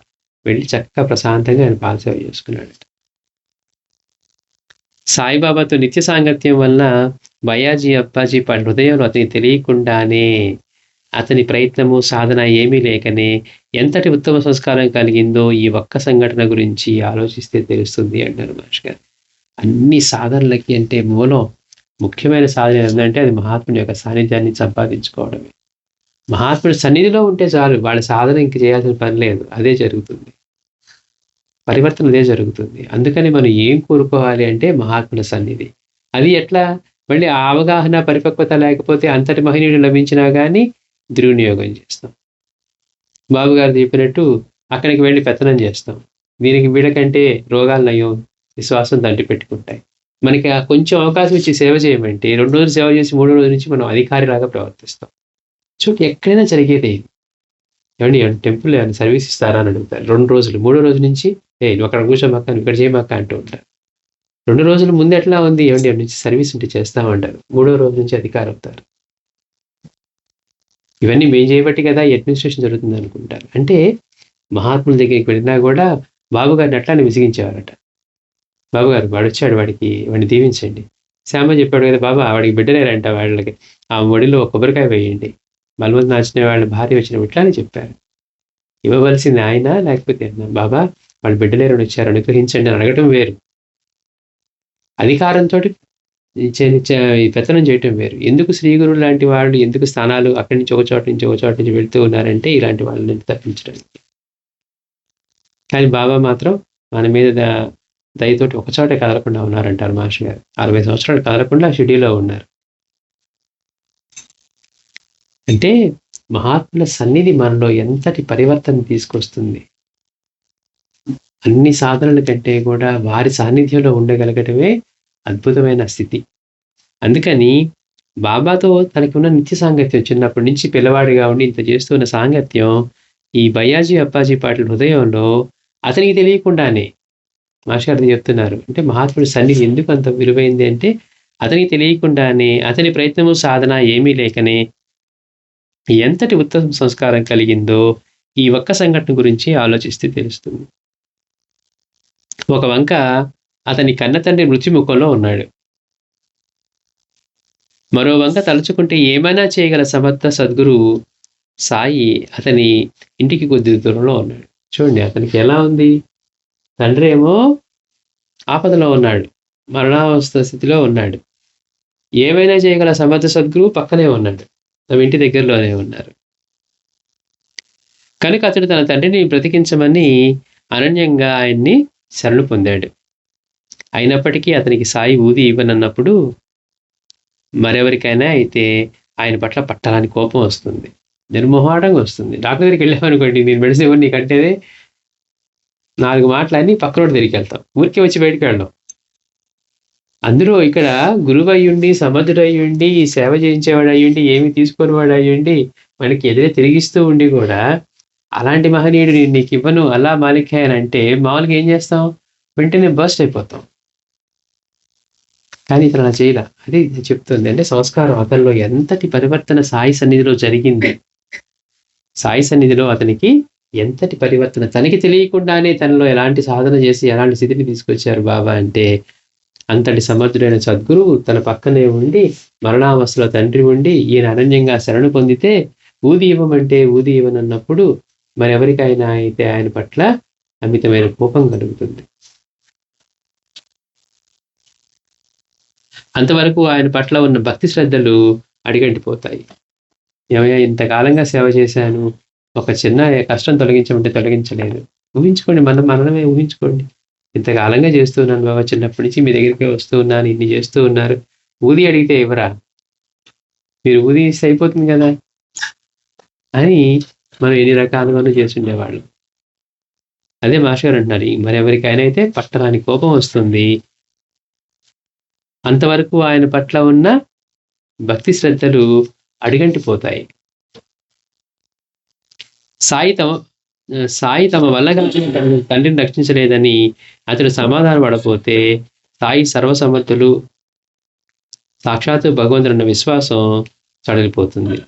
వెళ్ళి చక్కగా ప్రశాంతంగా ఆయన పాదసేవ చేసుకున్నాడు. సాయిబాబాతో నిత్య సాంగత్యం వలన బయాజీ అప్పాజీ హృదయంలో అతనికి తెలియకుండానే అతని ప్రయత్నము సాధన ఏమీ లేకనే ఎంతటి ఉత్తమ సంస్కారం కలిగిందో ఈ ఒక్క సంఘటన గురించి ఆలోచిస్తే తెలుస్తుంది అంటారు మహర్షి గారు. అన్ని సాధనలకి అంటే మూలం ముఖ్యమైన సాధన ఏంటంటే అది మహాత్ముని యొక్క సాన్నిధ్యాన్ని సంపాదించుకోవడమే. మహాత్ముడి సన్నిధిలో ఉంటే చాలు. వాళ్ళ సాధన ఇంక చేయాల్సిన పని లేదు. అదే జరుగుతుంది. పరివర్తన అదే జరుగుతుంది. అందుకని మనం ఏం కోరుకోవాలి అంటే మహాత్ముల సన్నిధి. అది ఎట్లా? మళ్ళీ ఆ అవగాహన, పరిపక్వత లేకపోతే అంతటి మహనీయుడు లభించినా గానీ దుర్వినియోగం చేస్తాం. బాబు గారు చెప్పినట్టు అక్కడికి వెళ్ళి పెత్తనం చేస్తాం. దీనికి వీళ్ళకంటే రోగాలు నయం, విశ్వాసం తంటి పెట్టుకుంటాయి. మనకి ఆ కొంచెం అవకాశం ఇచ్చి సేవ చేయమంటే 2 రోజులు సేవ చేసి 3 రోజుల నుంచి మనం అధికారిలాగా ప్రవర్తిస్తాం. చూడండి ఎక్కడైనా జరిగేదే ఇది. ఏవండి టెంపుల్ ఏమైనా సర్వీస్ ఇస్తారా అని అడుగుతారు. 2 రోజులు, 3 రోజు నుంచి నువ్వు అక్కడ కూర్చోమాక, నువ్వు ఇక్కడ చేయమాక అంటూ ఉంటారు. 2 రోజుల ముందు ఎట్లా ఉంది? ఏవండి నుంచి సర్వీస్ ఉంటే చేస్తామంటారు. 3వ రోజు నుంచి అధికారం అవుతారు. ఇవన్నీ మేము చేయబట్టి కదా ఈ అడ్మినిస్ట్రేషన్ జరుగుతుంది అనుకుంటారు. అంటే మహాత్ముల దగ్గరికి వెళ్ళినా కూడా బాబు గారిని అట్లానే విసిగించేవారట. బాబు గారు వాడు వచ్చాడు, వాడిని దీవించండి. శ్యామ చెప్పాడు కదా, బాబా వాడికి బిడ్డలేరంట, వాళ్ళకి ఆ ఒడిలో కొబ్బరికాయ వేయండి. బలవంత నాచిన వాళ్ళ భార్య వచ్చిన ఇట్లానే చెప్పారు. ఇవ్వవలసింది ఆయన లేకపోతే బాబా వాళ్ళు బిడ్డలేరని వచ్చారు, అనుగ్రహించండి అని అడగటం వేరు, అధికారంతో పెత్తనం చేయటం వేరు. ఎందుకు శ్రీ గురువు లాంటి వాళ్ళు ఎందుకు స్థానాలు అక్కడి నుంచి ఒక చోట నుంచి వెళ్తూ ఉన్నారంటే ఇలాంటి వాళ్ళని తప్పించడానికి. కానీ బాబా మాత్రం మన మీద దయతోటి ఒక చోటే కదలకుండా ఉన్నారంటారు మాస్టర్ గారు. 60 సంవత్సరాలు కదలకుండా షిరిడీలో ఉన్నారు. అంటే మహాత్ముల సన్నిధి మనలో ఎంతటి పరివర్తన తీసుకొస్తుంది. అన్ని సాధనల కంటే కూడా వారి సాన్నిధ్యంలో ఉండగలగటమే అద్భుతమైన స్థితి. అందుకని బాబాతో తనకి ఉన్న నిత్య సాంగత్యం, చిన్నప్పటి నుంచి పిల్లవాడిగా ఉండి ఇంత చేస్తున్న సాంగత్యం ఈ బయ్యాజీ అప్పాజీ పాటల హృదయంలో అతనికి తెలియకుండానే మాస్టర్ గారు చెప్తున్నారు. అంటే మహాత్ముడి సన్నిధి ఎందుకు అంత విలువైంది అంటే అతనికి తెలియకుండానే, అతని ప్రయత్నము సాధన ఏమీ లేకనే ఎంతటి ఉత్తమ సంస్కారం కలిగిందో ఈ ఒక్క సంఘటన గురించి ఆలోచిస్తే తెలుస్తుంది. ఒక వంక అతని కన్న తండ్రి మృత్యుముఖంలో ఉన్నాడు. మరో వంక తలుచుకుంటే ఏమైనా చేయగల సమర్థ సద్గురు సాయి అతని ఇంటికి కొద్ది దూరంలో ఉన్నాడు. చూడండి అతనికి ఎలా ఉంది, తండ్రి ఏమో ఆపదలో ఉన్నాడు, మరణావస్థ స్థితిలో ఉన్నాడు. ఏమైనా చేయగల సమర్థ సద్గురు పక్కనే ఉన్నాడు, తమ ఇంటి దగ్గరలోనే ఉన్నారు. కనుక అతడు తన తండ్రిని బ్రతికించమని అనన్యంగా ఆయన్ని శరణు పొందాడు. అయినప్పటికీ అతనికి సాయి ఊది ఇవ్వనన్నప్పుడు మరెవరికైనా అయితే ఆయన పట్ల పట్టరాని కోపం వస్తుంది, నిర్మోహాటంగా వస్తుంది. డాక్టర్ దగ్గరికి వెళ్ళామనుకోండి, నేను మెడిసిన్ ఇవ్వను నీకంటేనే 4 మాటలన్నీ పక్కనోటి దగ్గరికి వెళ్తాం, ఊరికే వచ్చి బయటికి వెళ్ళాం. అందులో ఇక్కడ గురువు అయ్యుండి, సమర్థుడయ్యుండి, సేవ చేయించేవాడు అయ్యుండి, ఏమి తీసుకునేవాడు అయ్యుండి, మనకి ఎదురే తిరిగిస్తూ ఉండి కూడా అలాంటి మహనీయుడు నీకు ఇవ్వను అల్లా మాలిక్ హై అని అంటే మామూలుగా ఏం చేస్తాం, వెంటనే బర్స్ట్ అయిపోతాం. కానీ ఇతను అలా చేయలే. అది చెప్తుంది. అంటే సంస్కారం అతనిలో ఎంతటి పరివర్తన సాయి సన్నిధిలో జరిగింది. సాయి సన్నిధిలో అతనికి ఎంతటి పరివర్తన, తనకి తెలియకుండానే తనలో ఎలాంటి సాధన చేసి ఎలాంటి స్థితిని తీసుకొచ్చారు బాబా అంటే, అంతటి సమర్థుడైన సద్గురువు తన పక్కనే ఉండి, మరణావస్థలో తండ్రి ఉండి, ఈయన అనన్యంగా శరణు పొందితే ఊది ఇవ్వమంటే ఊది ఇవ్వనన్నప్పుడు మరెవరికైనా అయితే ఆయన పట్ల అమితమైన కోపం కలుగుతుంది. అంతవరకు ఆయన పట్ల ఉన్న భక్తి శ్రద్ధలు అడిగంటిపోతాయి. ఏమయ్యా ఇంతకాలంగా సేవ చేశాను, ఒక చిన్న కష్టం తొలగించమంటే తొలగించలేదు. ఊహించుకోండి, మనమే ఊహించుకోండి. ఇంతకాలంగా చేస్తున్నాను బాబా, చిన్నప్పటి నుంచి మీ దగ్గరికి వస్తూ ఉన్నాను, ఇన్ని చేస్తూ ఉన్నారు, ఊది అడిగితే ఎవరా, మీరు ఊది ఇస్తే అయిపోతుంది కదా అని మనం ఎన్ని రకాలుగానూ చేస్తుండేవాళ్ళు. అదే మాస్టర్ గారు అంటున్నారు, మరెవరికైనా అయితే పట్టరాని కోపం వస్తుంది. అంతవరకు ఆయన పట్ల ఉన్న భక్తి శ్రద్ధలు అడిగంటిపోతాయి. సాయి తమ వల్ల తండ్రిని రక్షించలేదని అతడు సమాధానం పడపోతే సాయి సర్వసమర్థులు, సాక్షాత్తు భగవంతుడన్న విశ్వాసం సడలిపోతుంది.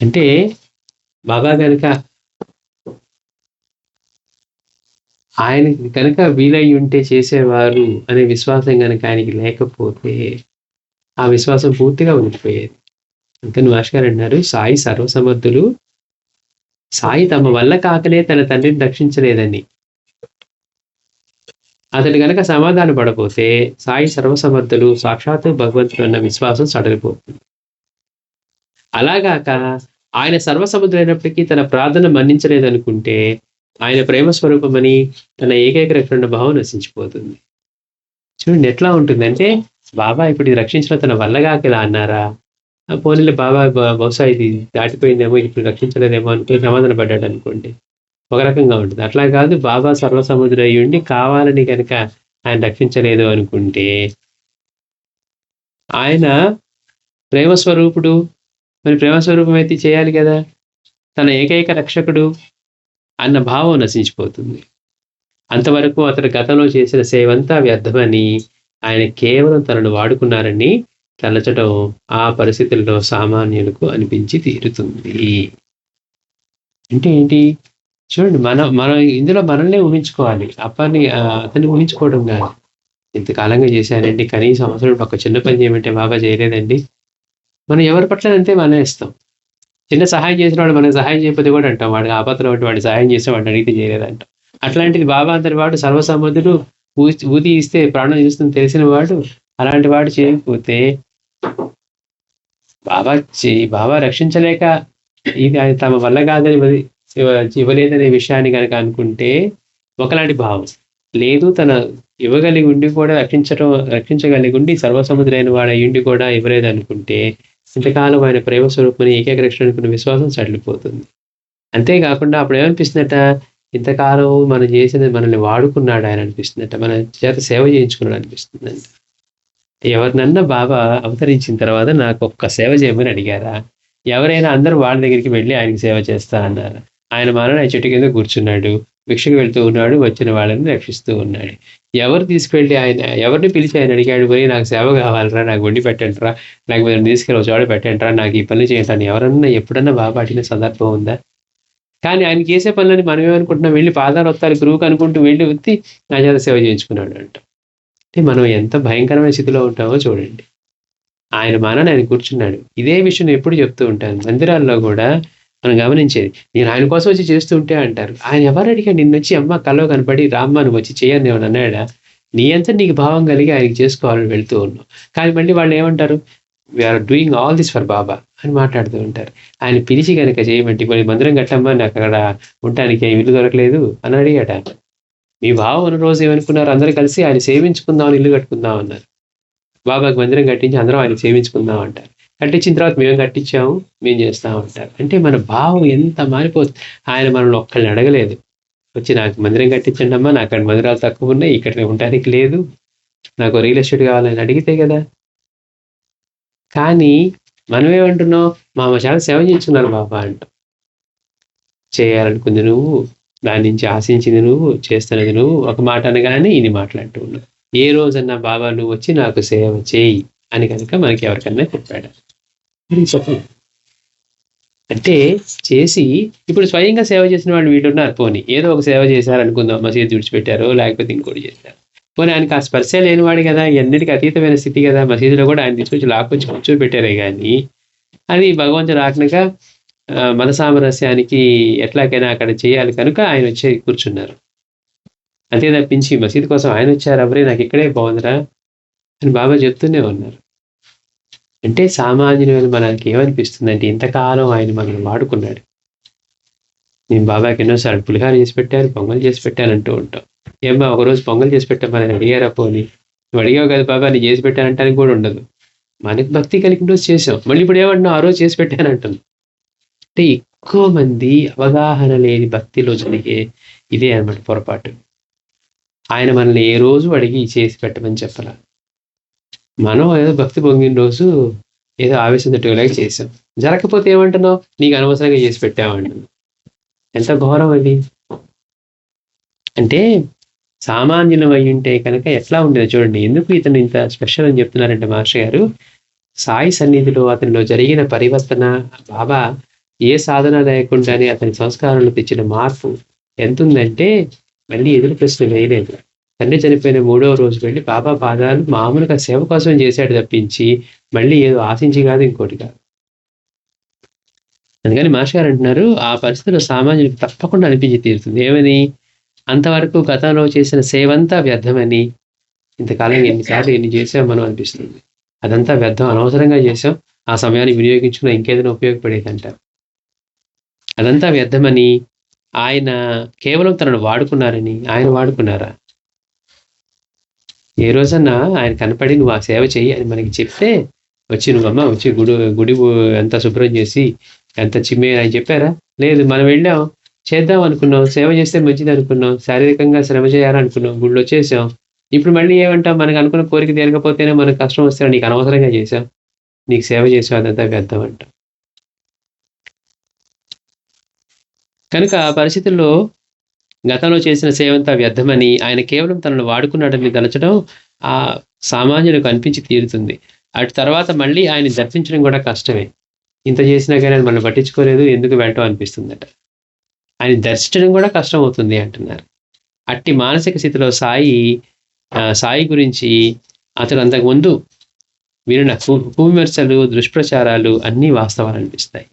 అంటే బాబా కనుక ఆయన కనుక వీలై ఉంటే చేసేవారు అనే విశ్వాసం కనుక ఆయనకి లేకపోతే ఆ విశ్వాసం పూర్తిగా ఉండిపోయేది. అందుకని మాస్టర్ గారు అన్నారు, సాయి సర్వసమర్థులు, సాయి తమ వల్ల కాకనే తన తండ్రిని రక్షించలేదని అతడు గనక సమాధాన పడపోతే సాయి సర్వసమర్థులు, సాక్షాత్తు భగవంతుడు అన్న విశ్వాసం సడలిపోతుంది. అలాగాక ఆయన సర్వసమర్థుడైనప్పటికీ తన ప్రార్థన మన్నించలేదనుకుంటే ఆయన ప్రేమ స్వరూపమని తన ఏకైక రక్షణ భావం నశించిపోతుంది. చూడండి ఎట్లా ఉంటుందంటే, బాబా ఇప్పుడు ఇది రక్షించడం తన వల్లగాక ఇలా అన్నారా? పోనీలే బాబా బహుశా ఇది దాటిపోయిందేమో, ఇప్పుడు రక్షించలేదేమో అనుకుని సమాధాన పడ్డాడు అనుకోండి, ఒక రకంగా ఉంటుంది. అట్లా కాదు, బాబా సర్వసముద్రయ్యి ఉండి కావాలని కనుక ఆయన రక్షించలేదు అనుకుంటే, ఆయన ప్రేమస్వరూపుడు, మరి ప్రేమస్వరూపం అయితే చేయాలి కదా, తన ఏకైక రక్షకుడు అన్న భావం నశించిపోతుంది. అంతవరకు అతడు గతంలో చేసిన సేవంతా వ్యర్థమని, ఆయన కేవలం తనను వాడుకున్నారని తలచడం ఆ పరిస్థితుల్లో సామాన్యులకు అనిపించి తీరుతుంది. అంటే ఏంటి చూడండి, మనం ఇందులో మనల్నే ఊహించుకోవాలి. అతన్ని ఊహించుకోవడం కాదు. ఇంతకాలంగా చేశానండి, కనీసం అవసరం ఒక చిన్న పని చేయమంటే బాబా చేయలేదండి. మనం ఎవరి పట్ల అంతే మానేస్తాం. చిన్న సహాయం చేసిన వాడు మనకు సహాయం చేయకపోతే కూడా అంటాం, వాడికి ఆపత్రం ఒకటి వాడు సహాయం చేసిన వాడిని అడిగితే చేయలేదంటాం. అట్లాంటిది బాబా అంతటి వాడు సర్వసమర్థుడు, ఊది ఇస్తే ప్రాణం చూస్తుంది తెలిసిన వాడు, అలాంటి వాడు చేయకపోతే బాబా రక్షించలేక ఇది తమ వల్ల కాదని ఇవ్వలేదనే విషయాన్ని కనుక అనుకుంటే ఒకలాంటి భావం లేదు. తన ఇవ్వగలిగి ఉండి కూడా రక్షించగలిగి ఉండి సర్వసముద్రైన వాడు అయ్యుండి కూడా ఇవ్వలేదు అనుకుంటే ఇంతకాలం ఆయన ప్రేమ స్వరూపమని ఏకైక రక్షణ అనుకున్న విశ్వాసం సడలిపోతుంది. అంతేకాకుండా అప్పుడు ఏమనిపిస్తుందట, ఇంతకాలం మనం చేసినది మనల్ని వాడుకున్నాడు ఆయన అనిపిస్తుందట, మన చేత సేవ చేయించుకున్నాడు అనిపిస్తుందంట. ఎవరినన్నా బాబా అవతరించిన తర్వాత నాకు ఒక్క సేవ చేయమని అడిగారా? ఎవరైనా అందరూ వాళ్ళ దగ్గరికి వెళ్ళి ఆయనకి సేవ చేస్తా అన్నారు. ఆయన మానవుడు ఆయన చెట్టు కింద కూర్చున్నాడు, భిక్షకు వెళ్తూ ఉన్నాడు, వచ్చిన వాళ్ళని రక్షిస్తూ ఉన్నాడు. ఎవరు తీసుకెళ్ళి ఎవరిని పిలిచి ఆయన అడిగాడు, పోయి నాకు సేవ కావాలరా, నాకు వండి పెట్టండిరా, లేకపోతే తీసుకెళ్ళి ఒక చోట పెట్టండిరా, నాకు ఈ పనులు చేయండి ఎవరన్నా ఎప్పుడన్నా బాబా అడిగిన సందర్భం ఉందా? కానీ ఆయన చేసే పనులని మనం ఏమనుకుంటున్నాం, వెళ్ళి పాదాలు వస్తారు గురువుకు అనుకుంటూ వెళ్ళి వచ్చి నా చేత సేవ చేయించుకున్నాడు అంట. అంటే మనం ఎంత భయంకరమైన స్థితిలో ఉంటామో చూడండి. ఆయన మానని ఆయన కూర్చున్నాడు. ఇదే విషయం ఎప్పుడు చెప్తూ ఉంటాను, మందిరాల్లో కూడా మనం గమనించేది. నేను ఆయన కోసం వచ్చి చేస్తూ ఉంటే అంటారు, ఆయన ఎవరు అడిగాడు నిన్ను వచ్చి అమ్మ కల్లో కనపడి రామ్మ నువ్వు వచ్చి చేయని ఏమని అన్నాడా? నీ అంతా నీకు భావం కలిగి ఆయనకి చేసుకోవాలని వెళ్తూ ఉన్నావు. కానీ మళ్ళీ వాళ్ళు ఏమంటారు, we're doing all this for బాబా అని మాట్లాడుతూ ఉంటారు. ఆయన పిలిచి కనుక చేయమంటే కొన్ని మందిరం కట్టమ్మా, నాకు అక్కడ ఉండటానికి ఇల్లు దొరకలేదు అని అడిగాట. మీ భావం ఉన్న రోజు ఏమనుకున్నారు, అందరూ కలిసి ఆయన సేవించుకుందామని ఇల్లు కట్టుకుందాం అన్నారు. బాబాకి మందిరం కట్టించి అందరం ఆయన సేవించుకుందాం అంటారు. కట్టించిన తర్వాత మేము కట్టించాము, మేము చేస్తాం అంటారు. అంటే మన భావం ఎంత మారిపోతుంది. ఆయన మనల్ని ఒక్కళ్ళని అడగలేదు, వచ్చి నాకు మందిరం కట్టించండి అమ్మా, నాకు అక్కడ మందిరాలు తక్కువ ఉన్నాయి, ఇక్కడ ఉండడానికి లేదు, నాకు రియల్ ఎస్టేట్ కావాలని అడిగితే కదా. కానీ మనమేమంటున్నాం, మా చాలా సేవ చేయించున్నారు బాబా అంటాం. చేయాలనుకుంది నువ్వు, దాని నుంచి ఆశించింది నువ్వు, చేస్తున్నది నువ్వు, ఒక మాట అనగానే ఇన్ని మాట్లాడుతూ ఉన్నావు. ఏ రోజన్నా బాబా నువ్వు వచ్చి నాకు సేవ చేయి అని కనుక మనకి ఎవరికన్నా చెప్పాడు అంటే చేసి, ఇప్పుడు స్వయంగా సేవ చేసిన వాళ్ళు వీళ్ళు ఉన్నారు, పోనీ ఏదో ఒక సేవ చేశారనుకుందాం, మసీదు విడిచిపెట్టారో లేకపోతే ఇంకోటి చేశారు, పోనీ ఆయనకి ఆ స్పర్శ లేనివాడు కదా, ఎన్నిటికీ అతీతమైన స్థితి కదా, మసీదులో కూడా ఆయన తీసుకొచ్చి లాక్కొచ్చి కూర్చోబెట్టారే కానీ అది భగవంతుడు ఆజ్ఞగా మన సామరస్యానికి ఎట్లాగైనా అక్కడ చేయాలి కనుక ఆయన వచ్చి కూర్చున్నారు. అంతే తప్పించి మసీదు కోసం ఆయన వచ్చారు ఎవరే, నాకు ఇక్కడే బాగుందిరా అని బాబా చెప్తూనే ఉన్నారు. అంటే సామాన్యులు మనకి ఏమనిపిస్తుంది అంటే, ఇంతకాలం ఆయన మనల్ని వాడుకున్నాడు. నేను బాబాకి ఎన్నోసార్లు పులిహార చేసి పెట్టాను, పొంగల్ చేసి పెట్టాను అంటూ ఉంటాం. ఏమ్మా ఒకరోజు పొంగల్ చేసి పెట్టామని ఆయన అడిగారా? పోనీ నువ్వు అడిగావు కదా బాబా, నేను చేసి పెట్టానంటానికి కూడా ఉండదు. మనకి భక్తి కలిగిన రోజు చేసాం, మళ్ళీ ఇప్పుడు ఏమంటున్నావు, ఆ రోజు చేసి పెట్టానంటాం. అంటే ఎక్కువ మంది అవగాహన లేని భక్తిలో జరిగే ఇదే అన్నమాట పొరపాటు. ఆయన మనల్ని ఏ రోజు అడిగి చేసి పెట్టమని చెప్పాల. మనం ఏదో భక్తి పొంగిన రోజు ఏదో ఆవేశం తట్టుకోలేక చేసాం, జరగకపోతే ఏమంటున్నావు, నీకు అనవసరంగా చేసి పెట్టామంటున్నావు. ఎంత ఘోరం అది. అంటే సామాన్యులం అయి ఉంటే కనుక ఎట్లా ఉండేది చూడండి. ఎందుకు ఇతను ఇంత స్పెషల్ అని చెప్తున్నారంటే మాస్టర్ గారు, సాయి సన్నిధిలో అతనిలో జరిగిన పరివర్తన, బాబా ఏ సాధన లేకుండానే అతని సంస్కారంలో తెచ్చిన మార్పు ఎంత ఉందంటే, మళ్ళీ ఎదురు ప్రశ్న వేయలేదు. తండ్రి చనిపోయిన 3వ రోజు వెళ్ళి బాబా పాదాలు మామూలుగా సేవ కోసం చేశాడు తప్పించి మళ్ళీ ఏదో ఆశించి కాదు, ఇంకోటి కాదు. అందుకని మాస్టర్ గారు అంటున్నారు, ఆ పరిస్థితిలో సామాన్యులకు తప్పకుండా అనిపించి తీరుతుంది. ఏమని, అంతవరకు గతంలో చేసిన సేవంతా వ్యర్థమని, ఇంతకాలం ఎన్నిసార్లు ఎన్ని చేసాం మనం అనిపిస్తుంది. అదంతా వ్యర్థం, అనవసరంగా చేసాం. ఆ సమయాన్ని వినియోగించుకున్న ఇంకేదైనా ఉపయోగపడేదంట. అదంతా వ్యర్థమని, ఆయన కేవలం తనను వాడుకున్నారని. ఆయన వాడుకున్నారా? ఏ రోజన్నా ఆయన కనపడి నువ్వు ఆ సేవ చెయ్యి అని మనకి చెప్తే వచ్చి నువ్వమ్మ వచ్చి గుడి ఎంత శుభ్రం చేసి ఎంత చిమ్మేయని ఆయన చెప్పారా? లేదు. మనం వెళ్ళాం, చేద్దాం అనుకున్నాం, సేవ చేస్తే మంచిది అనుకున్నాం, శారీరకంగా శ్రమ చేయాలనుకున్నాం, గుడిలో చేసాం. ఇప్పుడు మళ్ళీ ఏమంటాం, మనకు అనుకున్న కోరిక తీరకపోతేనే మనకు కష్టం వస్తే నీకు అనవసరంగా చేశాం, నీకు సేవ చేసాం, అదంతా వ్యర్థం అంటాం. కనుక ఆ పరిస్థితుల్లో గతంలో చేసిన సేవంతా వ్యర్థమని, ఆయన కేవలం తనను వాడుకున్నాడని తలచడం ఆ సామాన్యులకు అనిపించి తీరుతుంది. అటు తర్వాత మళ్ళీ ఆయన దర్శించడం కూడా కష్టమే. ఇంత చేసినా కానీ ఆయన మనల్ని పట్టించుకోలేదు, ఎందుకు వెళ్ళటం అనిపిస్తుందట. ఆయన దర్శించడం కూడా కష్టం అవుతుంది అంటున్నారు. అట్టి మానసిక స్థితిలో సాయి గురించి అతను అంతకుముందు వినిన కువిమర్శలు, దుష్ప్రచారాలు అన్నీ వాస్తవాలు అనిపిస్తాయి.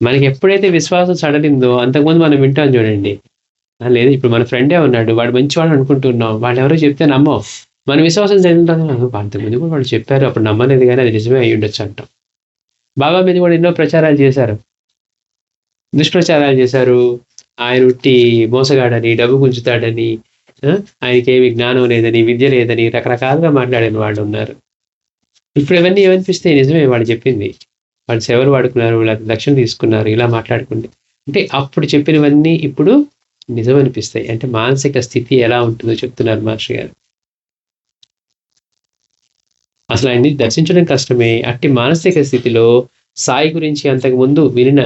మనకి ఎప్పుడైతే విశ్వాసం సడలిందో అంతకుముందు మనం వింటాం చూడండి. లేదు, ఇప్పుడు మన ఫ్రెండే ఉన్నాడు, వాడు మంచివాడు అనుకుంటున్నాం, వాళ్ళు ఎవరో చెప్తే నమ్మం. మన విశ్వాసం సడలింటాం, అంతకుముందు కూడా వాళ్ళు చెప్పారు, అప్పుడు నమ్మలేదు, కానీ అది నిజమే అయ్యి ఉండొచ్చు అంటాం. బాబా మీద కూడా ఎన్నో ప్రచారాలు చేశారు, దుష్ప్రచారాలు చేశారు. ఆయన ఉట్టి మోసగాడని, డబ్బు గుంజుతాడని, ఆయనకేమి జ్ఞానం లేదని, విద్య లేదని రకరకాలుగా మాట్లాడిన వాళ్ళు ఉన్నారు. ఇప్పుడు ఇవన్నీ ఏమనిపిస్తాయి, నిజమే వాళ్ళు చెప్పింది, వాళ్ళు సేవలు వాడుకున్నారు, వీళ్ళ దక్షిణ తీసుకున్నారు, ఇలా మాట్లాడుకుంటే అంటే అప్పుడు చెప్పినవన్నీ ఇప్పుడు నిజం అనిపిస్తాయి. అంటే మానసిక స్థితి ఎలా ఉంటుందో చెప్తున్నారు మాస్టర్ గారు. అసలు ఆయన్ని దర్శించడం కష్టమే. అట్టి మానసిక స్థితిలో సాయి గురించి అంతకు ముందు వినిన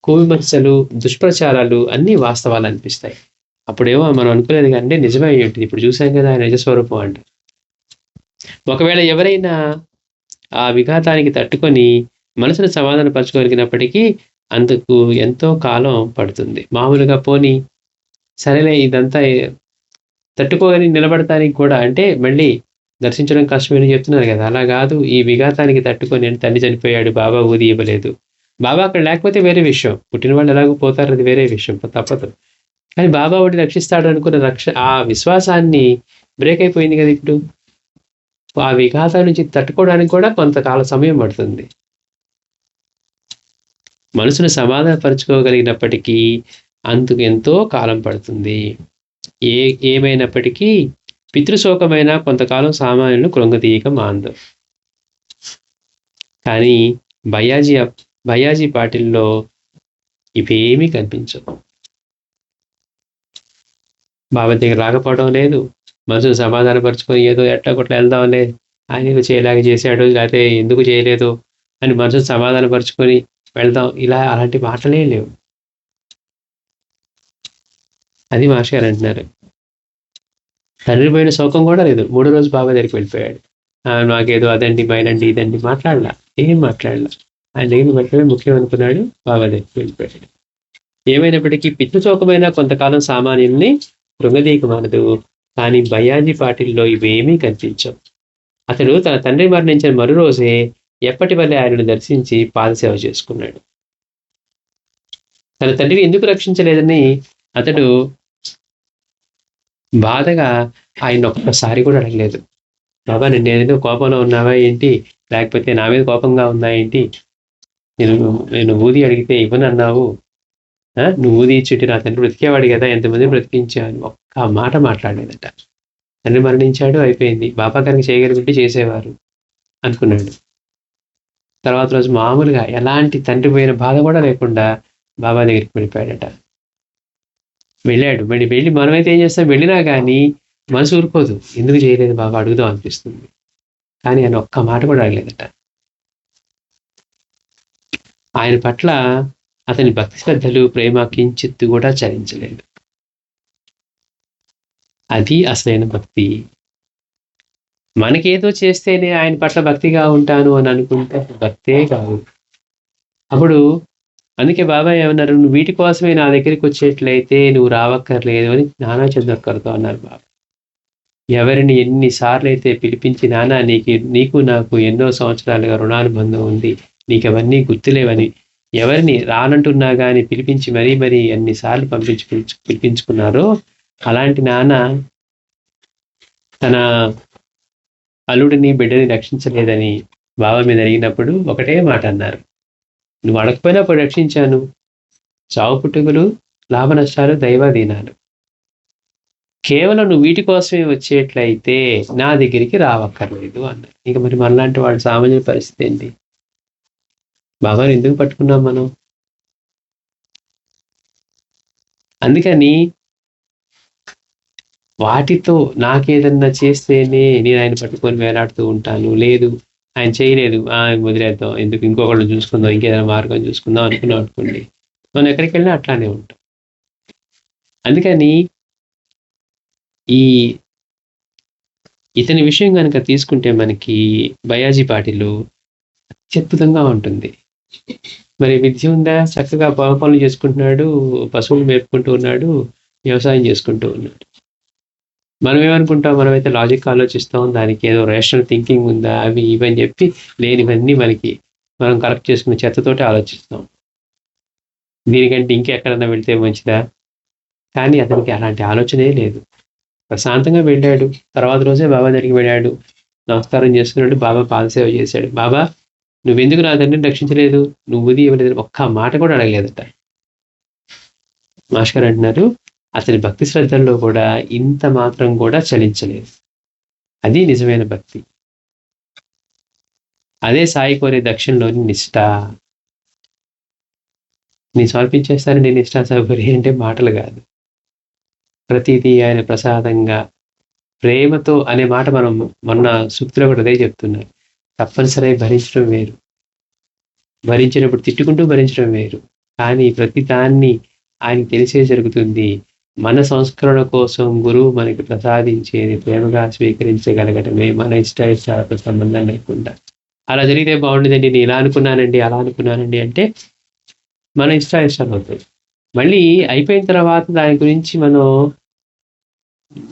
కువిమర్శలు, దుష్ప్రచారాలు అన్నీ వాస్తవాలు అనిపిస్తాయి. అప్పుడేమో మనం అనుకోలేదు కానీ నిజమే ఏంటిది, ఇప్పుడు చూసాం కదా ఆయన నిజస్వరూపం అంట. ఒకవేళ ఎవరైనా ఆ విఘాతానికి తట్టుకొని మనసును సమాధాన పరచుకోగలిగినప్పటికీ అందుకు ఎంతో కాలం పడుతుంది. మామూలుగా పోని సరేలే ఇదంతా తట్టుకోగలిగి నిలబడటానికి కూడా, అంటే మళ్ళీ దర్శించడం కష్టమని చెప్తున్నారు కదా, అలా కాదు. ఈ విఘాతానికి తట్టుకొని తండ్రి చనిపోయాడు, బాబా ఊది ఇవ్వలేదు, బాబా అక్కడ లేకపోతే వేరే విషయం, పుట్టిన వాళ్ళు ఎలాగో పోతారు, అది వేరే విషయం, తప్పదు. కానీ బాబా ఒకటి రక్షిస్తాడు అనుకున్న ఆ విశ్వాసాన్ని బ్రేక్ అయిపోయింది కదా. ఇప్పుడు ఆ విఘాతం నుంచి తట్టుకోవడానికి కూడా కొంతకాల సమయం పడుతుంది. మనసును సమాధానపరచుకోగలిగినప్పటికీ అందుకు ఎంతో కాలం పడుతుంది. ఏమైనప్పటికీ పితృశోకమైన కొంతకాలం సామాన్యులను కృంగతీయక మాందు. కానీ భయాజీ పాటిల్లో ఇవేమీ కనిపించవు. బాబా దగ్గర రాకపోవడం లేదు, మనసును సమాధానపరుచుకొని ఏదో ఎట్లా కొట్లా వెళ్దాంలే, ఆయన ఏదో చేయలేక చేశాడు, లేకపోతే ఎందుకు చేయలేదు అని మనసును సమాధానపరుచుకొని వెళ్దాం, ఇలా అలాంటి మాటలే లేవు. అది మాస్టర్ గారు అంటున్నారు. తండ్రి పోయిన శోకం కూడా లేదు. 3వ రోజు బాబా దగ్గరికి వెళ్ళిపోయాడు. నాకేదో అదండి, మైనండి, ఇదండి మాట్లాడలా, ఏం మాట్లాడలా. ఆయన దగ్గరికి వెళ్ళిపోయి ముఖ్యం అనుకున్నాడు, బాబా దగ్గరికి వెళ్ళిపోయాడు. ఏమైనప్పటికీ పితృశోకమైన కొంతకాలం సామాన్యుల్ని కృంగదీయక మానదు. కానీ భయాజీ పాటిల్లో ఇవేమీ కనిపించవు. అతడు తన తండ్రి మరణించిన మరో రోజే ఎప్పటి వల్లే ఆయనను దర్శించి పాదసేవ చేసుకున్నాడు. తన తండ్రిని ఎందుకు రక్షించలేదని అతడు బాధగా ఆయన ఒక్కసారి కూడా అడగలేదు. బాబా, నేను ఏదైనా కోపంలో ఉన్నావా ఏంటి, లేకపోతే నా మీద కోపంగా ఉందా ఏంటి, నేను ఊది అడిగితే ఇవ్వనన్నావు, నువ్వు ఊది ఇచ్చుటి నా తండ్రి బ్రతికేవాడు కదా, ఎంతమంది బ్రతికించాను, ఒక్క మాట మాట్లాడలేదట. తండ్రి మరణించాడు, అయిపోయింది, బాబా గారికి చేయగలిగితే చేసేవారు అనుకున్నాడు. తర్వాత రోజు మామూలుగా ఎలాంటి తండ్రి పోయిన బాధ కూడా లేకుండా బాబా దగ్గరికి వెళ్ళిపోయాడట. వెళ్ళాడు. వెళ్ళి మనమైతే ఏం చేస్తాం, వెళ్ళినా కానీ మనసు ఊరుకోదు, ఎందుకు చేయలేదు బాబా అడుగుదాం అనిపిస్తుంది. కానీ ఆయన ఒక్క మాట కూడా అడగలేదట. ఆయన పట్ల అతని భక్తి శ్రద్ధలు, ప్రేమ కించిత్తు కూడా చలించలేదు. అది అసలైన భక్తి. మనకేదో చేస్తేనే ఆయన పట్ల భక్తిగా ఉంటాను అని అనుకుంటే భక్తే కాదు. అప్పుడు అందుకే బాబాయ్ ఏమన్నారు, నువ్వు వీటి కోసమే నా దగ్గరికి వచ్చేట్లయితే నువ్వు రావక్కర్లేదు అని నానా చంద్రకర్తో అన్నారు బాబా. ఎవరిని ఎన్నిసార్లు అయితే పిలిపించి, నానా నీకు నాకు ఎన్నో సంవత్సరాలుగా రుణానుబంధం ఉంది, నీకు అవన్నీ గుర్తులేవని ఎవరిని రానంటున్నా గాని పిలిపించి మరీ ఎన్నిసార్లు పిలిపించుకున్నారో, అలాంటి నాన్న తన అల్లుడిని, బిడ్డని రక్షించలేదని బావ మీద అడిగినప్పుడు ఒకటే మాట అన్నారు. నువ్వు అడగకపోయినా అప్పుడు రక్షించాను. చావు పుట్టుకలు, లాభ నష్టాలు దైవాధీనాలు. కేవలం నువ్వు వీటి కోసమే వచ్చేట్లయితే నా దగ్గరికి రావక్కర్లేదు అన్నారు. ఇక మరి మనలాంటి వాడి సామాన్య పరిస్థితి ఏంటి? బాబాని ఎందుకు పట్టుకున్నాం మనం? అందుకని వాటితో నాకేదన్నా చేస్తేనే నేను ఆయన పట్టుకొని వేలాడుతూ ఉంటాను. లేదు ఆయన చేయలేదు, వదిలేద్దాం, ఎందుకు ఇంకొకళ్ళు చూసుకుందాం, ఇంకేదైనా మార్గం చూసుకుందాం అనుకున్నాం అనుకోండి, మనం ఎక్కడికి వెళ్ళినా అట్లానే ఉంటాం. అందుకని ఈ ఇతని విషయం కనుక తీసుకుంటే మనకి బయాజీ పాటిలు అత్యద్భుతంగా ఉంటుంది. మరి విద్య ఉందా? చక్కగా పొలం పనులు చేసుకుంటున్నాడు, పశువులు మేపుకుంటూ ఉన్నాడు, వ్యవసాయం చేసుకుంటూ ఉన్నాడు. మనం ఏమనుకుంటాం? మనమైతే లాజిక్ ఆలోచిస్తాం, దానికి ఏదో రేషనల్ థింకింగ్ ఉందా, అవి ఇవని చెప్పి లేనివన్నీ మనకి మనం కరెక్ట్ చేసుకునే చెత్తతోటి ఆలోచిస్తాం. దీనికంటే ఇంకెక్కడన్నా వెళ్తే మంచిదా? కానీ అతనికి అలాంటి ఆలోచనే లేదు. ప్రశాంతంగా వెళ్ళాడు. తర్వాత రోజే బాబా దగ్గరికి వెళ్ళాడు, నమస్కారం చేసుకున్నాడు, బాబా పాదసేవ చేశాడు. బాబా నువ్వెందుకు నా తండ్రిని రక్షించలేదు, నువ్వు ఇది ఇవ్వలేదు, ఒక్క మాట కూడా అడగలేదట. మాస్టర్ అంటున్నారు, అతని భక్తి శ్రద్ధల్లో కూడా ఇంత మాత్రం కూడా చలించలేదు. అది నిజమైన భక్తి. అదే సాయి కోరే దక్షిణలోని నిష్ఠ. నేను సమర్పించేస్తానండి నిష్ఠా సౌకర్యం అంటే మాటలు కాదు. ప్రతిదీ ఆయన ప్రసాదంగా ప్రేమతో అనే మాట మనం మొన్న సూక్తిలో కూడా అదే చెప్తున్నారు. తప్పనిసరి భరించడం వేరు, భరించినప్పుడు తిట్టుకుంటూ భరించడం వేరు. కానీ ప్రతి దాన్ని ఆయనకి తెలిసే జరుగుతుంది. మన సంస్కరణ కోసం గురువు మనకి ప్రసాదించేది ప్రేమగా స్వీకరించగలగటమే, మన ఇష్టాయిష్టాలతో సంబంధం లేకుండా. అలా జరిగితే బాగుండేదండి, నేను ఇలా అనుకున్నానండి, అలా అనుకున్నానండి అంటే మన ఇష్టాయిష్టాలు అవుతాయి. మళ్ళీ అయిపోయిన తర్వాత దాని గురించి మనం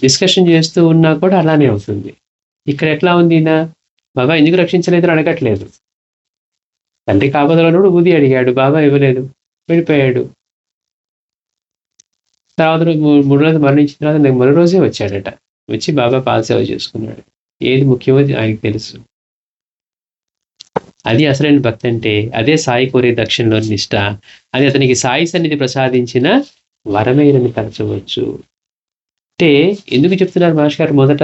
డిస్కషన్ చేస్తూ ఉన్నా కూడా అలానే అవుతుంది. ఇక్కడ ఎట్లా ఉంది, బాబా ఎందుకు రక్షించలేదు అడగట్లేదు. తండ్రి కాపదలో ఊది అడిగాడు, బాబా ఇవ్వలేదు, వెళ్ళిపోయాడు. తర్వాత 3 రోజులు మరణించిన తర్వాత నాకు మరో రోజే వచ్చాడట. వచ్చి బాబా పాదసేవ చేసుకున్నాడు. ఏది ముఖ్యమో ఆయనకు తెలుసు. అది అసలైన భక్తి అంటే. అదే సాయి కోరే దక్షిణలోని నిష్ఠ. అది అతనికి సాయి సన్నిధి ప్రసాదించిన వరమేనని తలచవచ్చు. అంటే ఎందుకు చెప్తున్నారు మాస్టర్ గారు? మొదట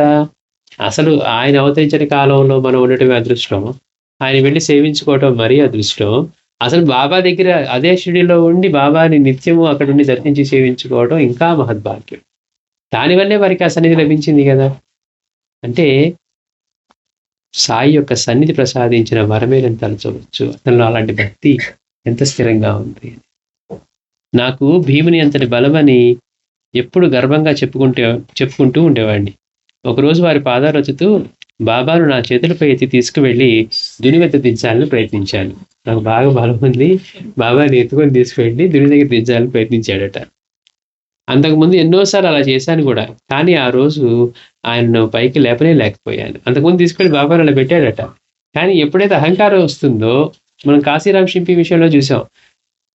అసలు ఆయన అవతరించిన కాలంలో మనం ఉండటమే అదృష్టం, ఆయన వెళ్ళి సేవించుకోవటం మరీ అదృష్టం. అసలు బాబా దగ్గర అదే షిరిడీలో ఉండి బాబాని నిత్యము అక్కడ ఉండి దర్శించి సేవించుకోవడం ఇంకా మహద్భాగ్యం. దానివల్లే వారికి ఆ సన్నిధి లభించింది కదా. అంటే సాయి యొక్క సన్నిధి ప్రసాదించిన వరమేనని తలచవచ్చు. అతనిలో అలాంటి భక్తి ఎంత స్థిరంగా ఉంది. నాకు భీముని అంతటి బలమని ఎప్పుడు గర్వంగా చెప్పుకుంటూ ఉండేవాడిని. ఒకరోజు వారి పాదాలు వచ్చుతూ బాబాను నా చేతులపై ఎత్తి తీసుకువెళ్ళి దునివెత్త దించాలని ప్రయత్నించాను. నాకు బాగా బలం ఉంది, బాబాని ఎత్తుకొని తీసుకువెళ్ళి దుని దగ్గర దించాలని ప్రయత్నించాడట. అంతకుముందు ఎన్నోసార్లు అలా చేశాను కూడా, కానీ ఆ రోజు ఆయనను పైకి లేకపోయాను. అంతకుముందు తీసుకెళ్ళి బాబాను అలా పెట్టాడట. కానీ ఎప్పుడైతే అహంకారం వస్తుందో, మనం కాశీరామ్ షింపి విషయంలో చూసాం,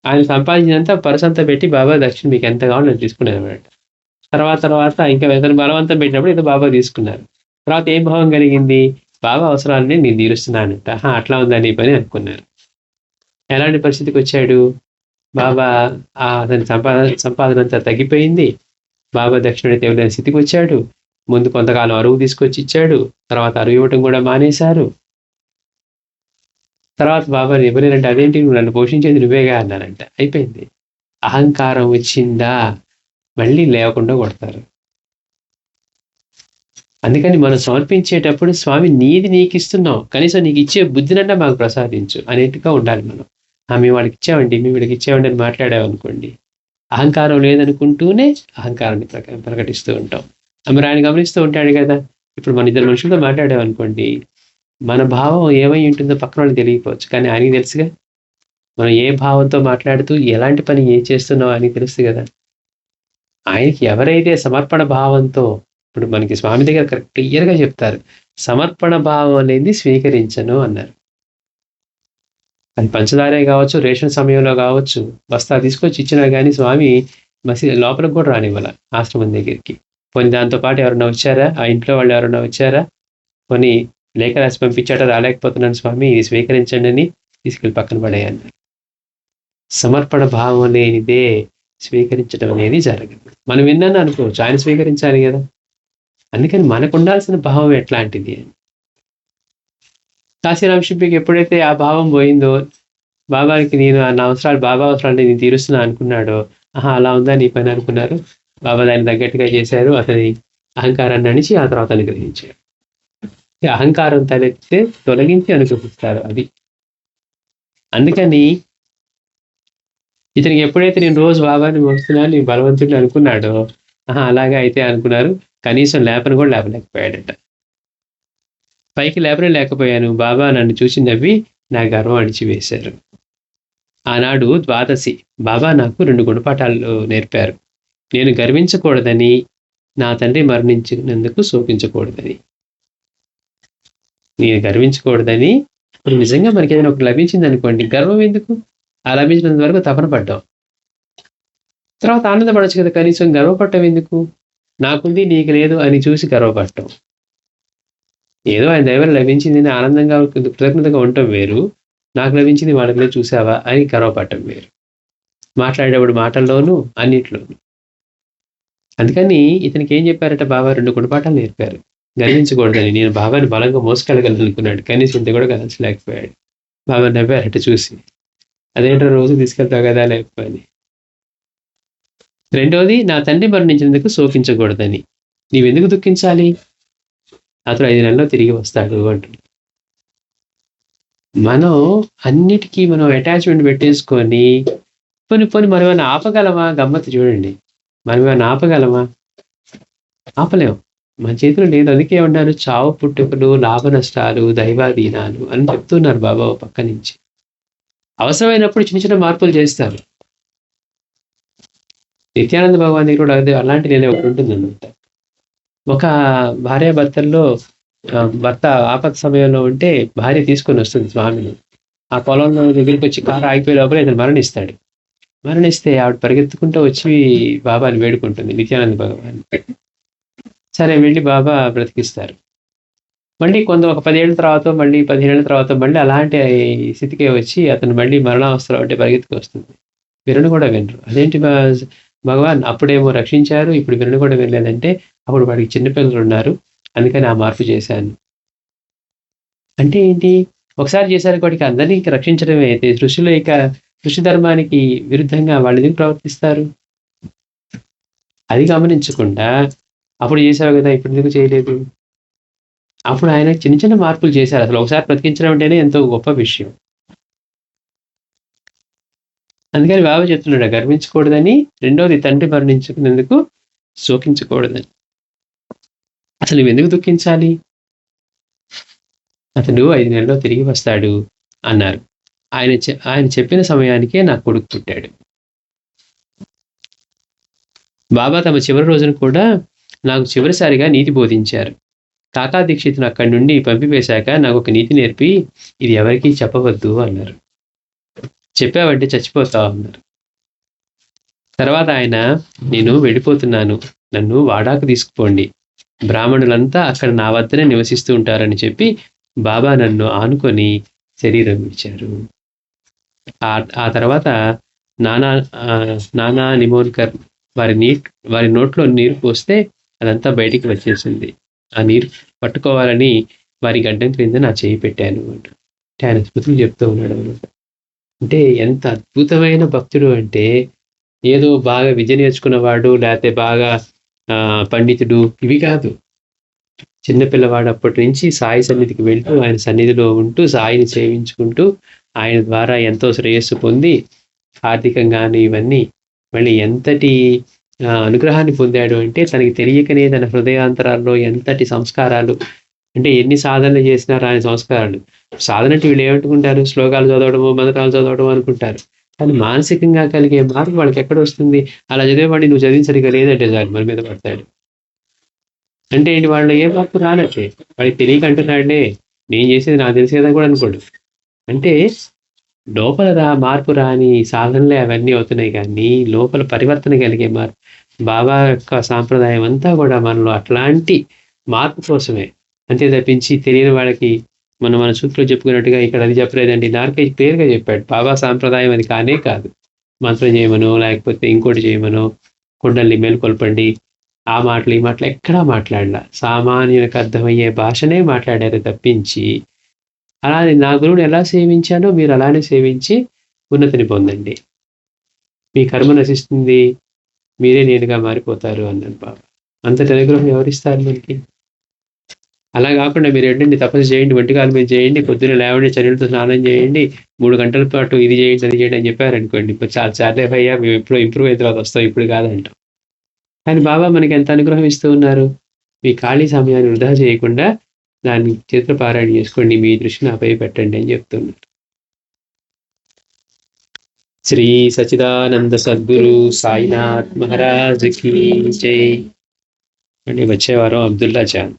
ఆయన సంపాదించినంత పరసంతా పెట్టి బాబా దక్షిణ మీకు ఎంత కావాలో నేను తీసుకున్నాను. తర్వాత ఇంకా ఇతను బలవంతం పెట్టినప్పుడు ఏదో బాబా తీసుకున్నారు. తర్వాత ఏం భావం కలిగింది? బాబా అవసరాలని నేను తీరుస్తున్నానంట. అట్లా ఉందని పని అనుకున్నారు. ఎలాంటి పరిస్థితికి వచ్చాడు బాబా? అతని సంపాదన అంతా తగ్గిపోయింది. బాబా దక్షిణ తేవలేని స్థితికి వచ్చాడు. ముందు కొంతకాలం అరువు తీసుకొచ్చి ఇచ్చాడు, తర్వాత అరువు ఇవ్వటం కూడా మానేశారు. తర్వాత బాబా ఇవ్వలేనంటే అదేంటి, నువ్వు నన్ను పోషించేది నువ్వేగా అన్నానంట. అయిపోయింది. అహంకారం వచ్చిందా మళ్ళీ లేకుండా కొడతారు. అందుకని మనం సమర్పించేటప్పుడు స్వామి నీది నీకు ఇస్తున్నాం, కనీసం నీకు ఇచ్చే బుద్ధినన్నా మాకు ప్రసాదించు అనేట్టుగా ఉండాలి మనం. మేము వాడికి ఇచ్చామండి, మేము వీడికి ఇచ్చామండి అని మాట్లాడామనుకోండి, అహంకారం లేదనుకుంటూనే అహంకారాన్ని ప్రకటిస్తూ ఉంటాం. మరి ఆయన గమనిస్తూ ఉంటాడు కదా. ఇప్పుడు మన ఇద్దరు మనుషులతో మాట్లాడామనుకోండి, మన భావం ఏమై ఉంటుందో పక్కన వాళ్ళకి తెలియకపోవచ్చు, కానీ ఆయనకి తెలుసుగా. మనం ఏ భావంతో మాట్లాడుతూ ఎలాంటి పని ఏం చేస్తున్నావు అని తెలుసు కదా. ఆయనకి ఎవరైతే సమర్పణ భావంతో, ఇప్పుడు మనకి స్వామి దగ్గర క్లియర్గా చెప్తారు, సమర్పణ భావం అనేది స్వీకరించను అన్నారు. అది పంచదారే కావచ్చు, రేషన్ సమయంలో కావచ్చు, బస్తా తీసుకొచ్చి ఇచ్చినా కానీ స్వామి లోపలికి కూడా రానివ్వాల ఆశ్రమం దగ్గరికి. పోనీ దాంతో పాటు ఎవరన్నా వచ్చారా, ఆ ఇంట్లో వాళ్ళు ఎవరన్నా వచ్చారా, పోనీ లేఖ రాసి పంపించాట, రాలేకపోతున్నాను స్వామి ఇది స్వీకరించండి అని తీసుకెళ్ళి పక్కన పడేయాలి. సమర్పణ భావం లేనిదే స్వీకరించడం అనేది జరగదు. మనం విన్నాను అనుకోవచ్చు, ఆయన స్వీకరించాలి కదా. అందుకని మనకు ఉండాల్సిన భావం ఎట్లాంటిది అని. కాశీరామశిల్పికి ఎప్పుడైతే ఆ భావం పోయిందో, బాబాకి నేను నా అవసరాలు, బాబా అవసరాలు నేను తీరుస్తున్నా అనుకున్నాడో, అలా ఉందా నీ పని అనుకున్నారు. బాబా దాన్ని తగ్గట్టుగా చేశారు. అతని అహంకారాన్ని అణిచి ఆ తర్వాత అనుగ్రహించారు. అహంకారం తలెత్తే తొలగించి అనుగ్రహిస్తారు అది. అందుకని ఇతనికి ఎప్పుడైతే నేను రోజు బాబాని వస్తున్నాను, నీ బలవంతుడిని అనుకున్నాడో, అలాగే అయితే అనుకున్నారు. కనీసం లేపను కూడా లేపలేకపోయాడట. పైకి లేపనే లేకపోయాను, బాబా నన్ను చూసి నవ్వి నా గర్వం అణిచివేశారు. ఆనాడు ద్వాదశి బాబా నాకు 2 గుణపాఠాలు నేర్పారు. నేను గర్వించకూడదని, నా తండ్రి మరణించినందుకు శోకించకూడదని. నేను గర్వించకూడదని. ఇప్పుడు నిజంగా మనకి ఏదైనా ఒకటి లభించింది అనుకోండి, గర్వం ఎందుకు? ఆ లభించినంత వరకు తపన పడ్డాం, తర్వాత ఆనందపడచ్చు కదా. కనీసం గర్వపడటం ఎందుకు? నాకుంది నీకు లేదు అని చూసి గర్వపడటం. ఏదో ఆయన దైవం లభించిందని ఆనందంగా కృతజ్ఞతగా ఉండటం వేరు, నాకు లభించింది వాళ్ళకి లేదు చూసావా అని గర్వపడటం వేరు. మాట్లాడేటప్పుడు మాటల్లోనూ అన్నిట్లోనూ. అందుకని ఇతనికి ఏం చెప్పారట బాబా? 2 గుణపాఠాలు నేర్పారు. గర్వించకూడదని. నేను బాబాని బలంగా మోసుకెళ్ళగలను అనుకున్నాడు, కనీసం ఇంత కూడా కదల్చలేకపోయాడు. బాబా నవ్వారట చూసి, అదేంటో రోజు తీసుకెళ్తావు కదా లేకపోని. రెండోది, నా తండ్రి మరణించినందుకు శోకించకూడదని. నీవెందుకు దుఃఖించాలి? అతను 5 నెలల్లో తిరిగి వస్తాడు అంటుంది. మనం అన్నిటికీ మనం అటాచ్మెంట్ పెట్టేసుకొని పోని మనం ఏమైనా ఆపగలమా? గమ్మత్తు చూడండి, మనం ఏమైనా ఆపగలమా? ఆపలేం, మన చేతిలో లేదు. అందుకే ఉన్నారు చావు పుట్టుకలు, లాభ నష్టాలు, దైవాధీనాలు అని చెప్తున్నారు బాబా పక్క నుంచి. అవసరమైనప్పుడు చిన్న చిన్న మార్పులు చేస్తారు. నిత్యానంద భగవాన్ దగ్గర కూడా అలాంటి నేను ఒకటి ఉంటుందన్నమాట. ఒక భార్యాభర్తల్లో భర్త ఆపద సమయంలో ఉంటే భార్య తీసుకొని వస్తుంది స్వామిని. ఆ పొలంలో దగ్గరికి వచ్చి కారు ఆగిపోయే లోపల ఇతను మరణిస్తాడు. మరణిస్తే ఆవిడ పరిగెత్తుకుంటూ వచ్చి బాబాని వేడుకుంటుంది, నిత్యానంద భగవాన్. సరే వెళ్ళి బాబా బ్రతికిస్తారు. మళ్ళీ ఒక 10 ఏళ్ళ తర్వాత, మళ్ళీ 15 ఏళ్ళ తర్వాత మళ్ళీ అలాంటి స్థితికే వచ్చి అతను మళ్ళీ మరణావస్థలో అంటే పరిగెత్తుకు వస్తుంది. వినను కూడా వినరు. అదేంటి భగవాన్, అప్పుడేమో రక్షించారు, ఇప్పుడు వినను కూడా వినలేదంటే, అప్పుడు వాడికి చిన్నపిల్లలు ఉన్నారు, అందుకని ఆ మార్పు చేశాను. అంటే ఏంటి? ఒకసారి చేశారు వాడికి అందరినీ రక్షించడమే అయితే సృష్టిలో సృష్టి ధర్మానికి విరుద్ధంగా వాళ్ళు ఎందుకు ప్రవర్తిస్తారు? అది గమనించకుండా అప్పుడు చేశావు కదా, ఇప్పుడు ఎందుకు చేయలేదు? అప్పుడు ఆయన చిన్న చిన్న మార్పులు చేశారు. అసలు ఒకసారి బ్రతికించడం అంటేనే ఎంతో గొప్ప విషయం. అందుకని బాబా చెప్తున్నాడు, గర్వించకూడదని. రెండోది, తండ్రి మరణించుకున్నందుకు శోకించకూడదని. అసలు నువ్వు ఎందుకు దుఃఖించాలి? అతడు 5 నెలల్లో తిరిగి వస్తాడు అన్నారు. ఆయన చెప్పిన సమయానికే నా కొడుకు పుట్టాడు. బాబా తమ చివరి రోజున కూడా నాకు చివరిసారిగా నీతి బోధించారు. కాకా దీక్షితును అక్కడి నుండి పంపివేశాక నాకు ఒక నీతి నేర్పి, ఇది ఎవరికీ చెప్పవద్దు అన్నారు. చెప్పావంటే చచ్చిపోతావు అన్నారు. తర్వాత ఆయన, నేను వెళ్ళిపోతున్నాను, నన్ను వాడాకు తీసుకుపోండి, బ్రాహ్మణులంతా అక్కడ నా వద్దనే నివసిస్తూ ఉంటారని చెప్పి బాబా నన్ను ఆనుకొని శరీరం ఇచ్చారు. ఆ తర్వాత నానా నిమోన్కర్ వారి నోట్లో నీరు పోస్తే అదంతా బయటికి వచ్చేసింది. ఆ నీరు పట్టుకోవాలని వారి గడ్డం క్రింద నా చేయి పెట్టాను అంటే ఆయన స్మృతులు చెప్తూ ఉన్నాడు అనమాట. అంటే ఎంత అద్భుతమైన భక్తుడు అంటే, ఏదో బాగా విద్య నేర్చుకున్నవాడు లేకపోతే బాగా పండితుడు ఇవి కాదు. చిన్నపిల్లవాడు అప్పటి నుంచి సాయి సన్నిధికి వెళ్తూ ఆయన సన్నిధిలో ఉంటూ సాయిని సేవించుకుంటూ ఆయన ద్వారా ఎంతో శ్రేయస్సు పొంది ఆర్థికంగాను ఇవన్నీ మళ్ళీ ఎంతటి అనుగ్రహాన్ని పొందాడు అంటే, తనకి తెలియకనే తన హృదయాంతరాల్లో ఎంతటి సంస్కారాలు, అంటే ఎన్ని సాధనలు చేసినారు ఆయన సంస్కారాలు. సాధన అంటే వీళ్ళు ఏమనుకుంటారు, శ్లోకాలు చదవడము, మంత్రాలు చదవడం అనుకుంటారు. కానీ మానసికంగా కలిగే మార్పు వాళ్ళకి ఎక్కడ వస్తుంది? అలా చదివేవాడిని నువ్వు చదివిన సరిగా లేదంటే చాలు మన మీద పడతాడు. అంటే ఏంటి, వాళ్ళు ఏ మార్పు రానట్టే, వాడికి తెలియక అంటున్నాడే, నేను చేసేది నాకు తెలిసి కదా కూడా అనుకోడు. అంటే లోపల మార్పు రాని సాధనలే అవన్నీ అవుతున్నాయి కానీ, లోపల పరివర్తన కలిగే బాబా యొక్క సాంప్రదాయం అంతా కూడా మనలో అట్లాంటి మార్పు కోసమే. అంతే తప్పించి తెలియని వాళ్ళకి మన సూక్తిలో చెప్పుకున్నట్టుగా ఇక్కడ అది చెప్పలేదండి. నార్కే క్లియర్‌గా చెప్పాడు. బాబా సాంప్రదాయం అది కానే కాదు. మంత్రం చేయమనో, లేకపోతే ఇంకోటి చేయమనో, కుండల్ని మేలుకొల్పండి. ఆ మాటలు, ఈ మాటలు ఎక్కడా మాట్లాడలా. సామాన్యునికి అర్థమయ్యే భాషనే మాట్లాడారు తప్పించి, అలానే నా గురువుని ఎలా సేవించానో మీరు అలానే సేవించి ఉన్నతిని పొందండి. మీ కర్మ నశిస్తుంది. మీరే నేనుగా మారిపోతారు అన్నాడు బాబా. అంతటి అనుగ్రహం ఎవరిస్తారు మనకి? అలా కాకుండా మీరేంటండి తపస్సు చేయండి, ఒంటి కాలు మీద చేయండి, పొద్దున్నే లేవండి, చన్నీళ్ళతో స్నానం చేయండి, 3 గంటల పాటు ఇది చేయండి, అది చేయండి అని చెప్పారనుకోండి, ఇప్పుడు చాలే భయ్యా మేము ఎప్పుడో ఇంప్రూవ్ అయిన తర్వాత వస్తాం, ఇప్పుడు కాదంటాం. కానీ బాబా మనకి ఎంత అనుగ్రహం ఇస్తూ ఉన్నారు. మీ ఖాళీ సమయాన్ని వృధా చేయకుండా దాన్ని చేతుల పారాయణ చేసుకోండి, మీ దృష్టిని నాపై పెట్టండి అని చెప్తున్నారు. శ్రీ సచిదానంద సద్గురు సాయినాథ్ మహారాజ్ కి జై. అండి వచ్చే వారం అబ్దుల్లా జాన్.